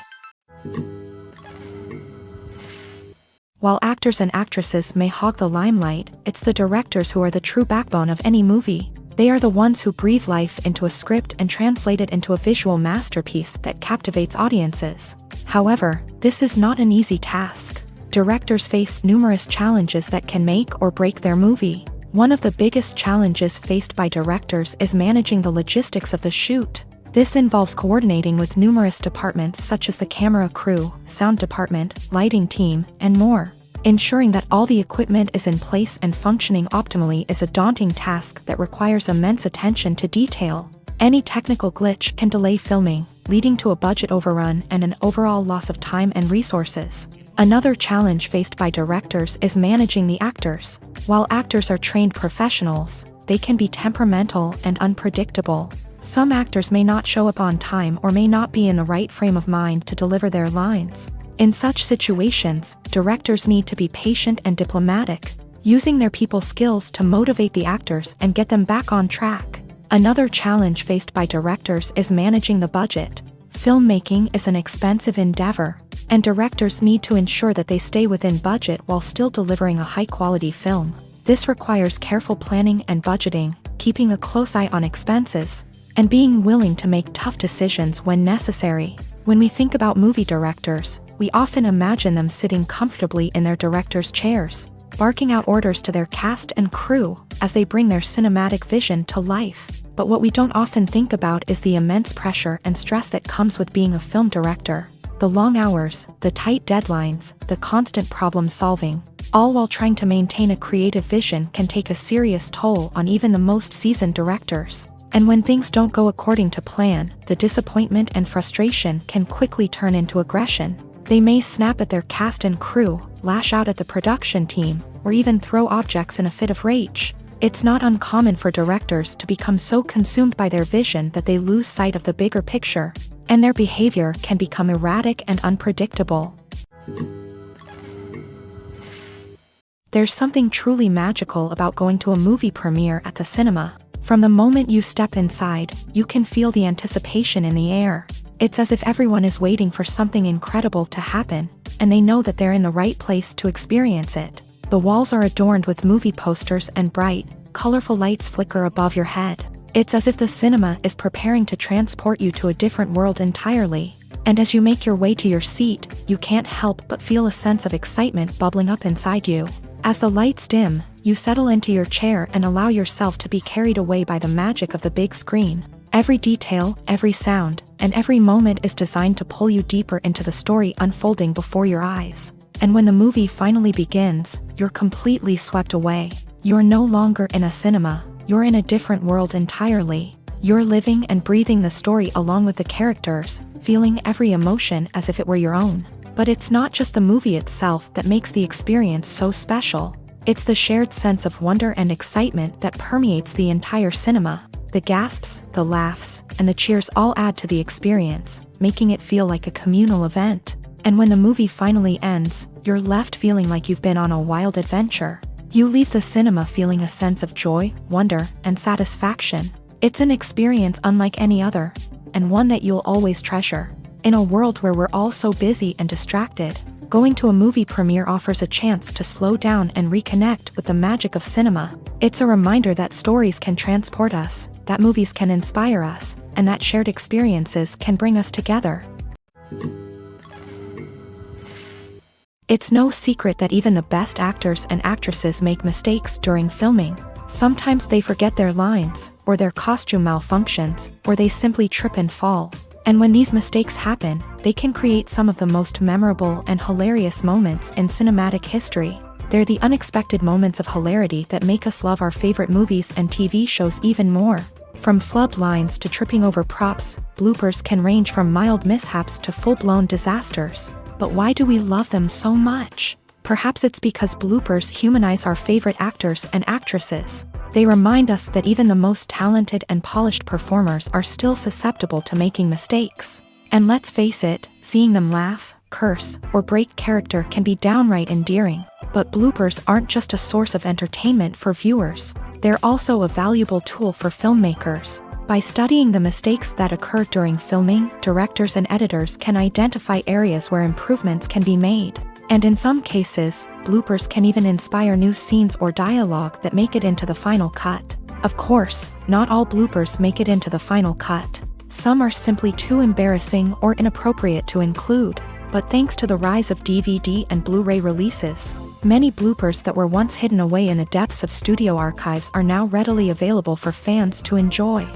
While actors and actresses may hog the limelight, it's the directors who are the true backbone of any movie. They are the ones who breathe life into a script and translate it into a visual masterpiece that captivates audiences. However, this is not an easy task. Directors face numerous challenges that can make or break their movie. One of the biggest challenges faced by directors is managing the logistics of the shoot. This involves coordinating with numerous departments such as the camera crew, sound department, lighting team, and more. Ensuring that all the equipment is in place and functioning optimally is a daunting task that requires immense attention to detail. Any technical glitch can delay filming, leading to a budget overrun and an overall loss of time and resources. Another challenge faced by directors is managing the actors. While actors are trained professionals, they can be temperamental and unpredictable. Some actors may not show up on time or may not be in the right frame of mind to deliver their lines. In such situations, directors need to be patient and diplomatic, using their people skills to motivate the actors and get them back on track. Another challenge faced by directors is managing the budget. Filmmaking is an expensive endeavor, and directors need to ensure that they stay within budget while still delivering a high-quality film. This requires careful planning and budgeting, keeping a close eye on expenses, and being willing to make tough decisions when necessary. When we think about movie directors, we often imagine them sitting comfortably in their director's chairs, barking out orders to their cast and crew as they bring their cinematic vision to life. But what we don't often think about is the immense pressure and stress that comes with being a film director. The long hours, the tight deadlines, the constant problem solving, all while trying to maintain a creative vision can take a serious toll on even the most seasoned directors. And when things don't go according to plan, the disappointment and frustration can quickly turn into aggression. They may snap at their cast and crew, lash out at the production team, or even throw objects in a fit of rage. It's not uncommon for directors to become so consumed by their vision that they lose sight of the bigger picture, and their behavior can become erratic and unpredictable. There's something truly magical about going to a movie premiere at the cinema. From the moment you step inside, you can feel the anticipation in the air. It's as if everyone is waiting for something incredible to happen, and they know that they're in the right place to experience it. The walls are adorned with movie posters and bright, colorful lights flicker above your head. It's as if the cinema is preparing to transport you to a different world entirely. And as you make your way to your seat, you can't help but feel a sense of excitement bubbling up inside you. As the lights dim, you settle into your chair and allow yourself to be carried away by the magic of the big screen. Every detail, every sound, and every moment is designed to pull you deeper into the story unfolding before your eyes. And when the movie finally begins, you're completely swept away. You're no longer in a cinema, you're in a different world entirely. You're living and breathing the story along with the characters, feeling every emotion as if it were your own. But it's not just the movie itself that makes the experience so special. It's the shared sense of wonder and excitement that permeates the entire cinema. The gasps, the laughs, and the cheers all add to the experience, making it feel like a communal event. And when the movie finally ends, you're left feeling like you've been on a wild adventure. You leave the cinema feeling a sense of joy, wonder, and satisfaction. It's an experience unlike any other, and one that you'll always treasure. In a world where we're all so busy and distracted, going to a movie premiere offers a chance to slow down and reconnect with the magic of cinema. It's a reminder that stories can transport us, that movies can inspire us, and that shared experiences can bring us together. It's no secret that even the best actors and actresses make mistakes during filming. Sometimes they forget their lines, or their costume malfunctions, or they simply trip and fall. And when these mistakes happen, they can create some of the most memorable and hilarious moments in cinematic history. They're the unexpected moments of hilarity that make us love our favorite movies and TV shows even more. From flubbed lines to tripping over props, bloopers can range from mild mishaps to full-blown disasters. But why do we love them so much? Perhaps it's because bloopers humanize our favorite actors and actresses. They remind us that even the most talented and polished performers are still susceptible to making mistakes. And let's face it, seeing them laugh, curse, or break character can be downright endearing. But bloopers aren't just a source of entertainment for viewers. They're also a valuable tool for filmmakers. By studying the mistakes that occur during filming, directors and editors can identify areas where improvements can be made. And in some cases, bloopers can even inspire new scenes or dialogue that make it into the final cut. Of course, not all bloopers make it into the final cut. Some are simply too embarrassing or inappropriate to include. But thanks to the rise of DVD and Blu-ray releases, many bloopers that were once hidden away in the depths of studio archives are now readily available for fans to enjoy.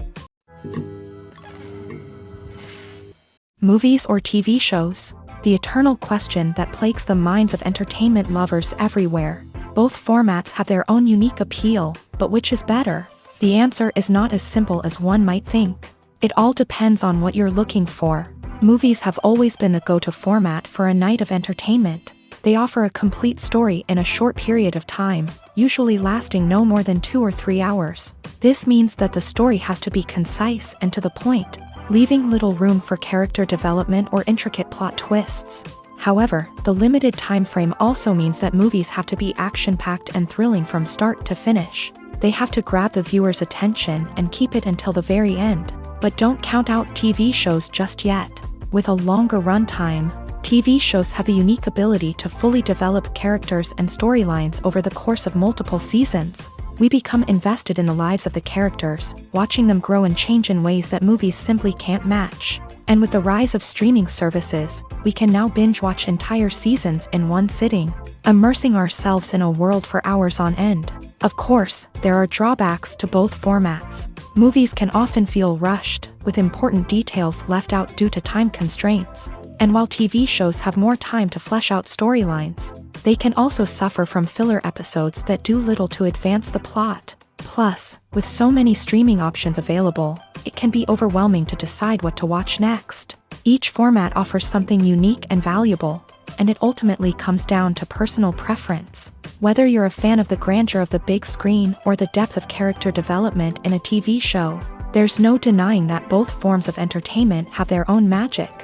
Movies or TV shows? The eternal question that plagues the minds of entertainment lovers everywhere. Both formats have their own unique appeal, but which is better? The answer is not as simple as one might think. It all depends on what you're looking for. Movies have always been the go-to format for a night of entertainment. They offer a complete story in a short period of time, usually lasting no more than 2 or 3 hours. This means that the story has to be concise and to the point, leaving little room for character development or intricate plot twists. However, the limited time frame also means that movies have to be action-packed and thrilling from start to finish. They have to grab the viewer's attention and keep it until the very end. But don't count out TV shows just yet. With a longer runtime, TV shows have the unique ability to fully develop characters and storylines over the course of multiple seasons. We become invested in the lives of the characters, watching them grow and change in ways that movies simply can't match. And with the rise of streaming services, we can now binge-watch entire seasons in one sitting, immersing ourselves in a world for hours on end. Of course, there are drawbacks to both formats. Movies can often feel rushed, with important details left out due to time constraints. And while TV shows have more time to flesh out storylines, they can also suffer from filler episodes that do little to advance the plot. Plus, with so many streaming options available, it can be overwhelming to decide what to watch next. Each format offers something unique and valuable, and it ultimately comes down to personal preference. Whether you're a fan of the grandeur of the big screen or the depth of character development in a TV show, there's no denying that both forms of entertainment have their own magic.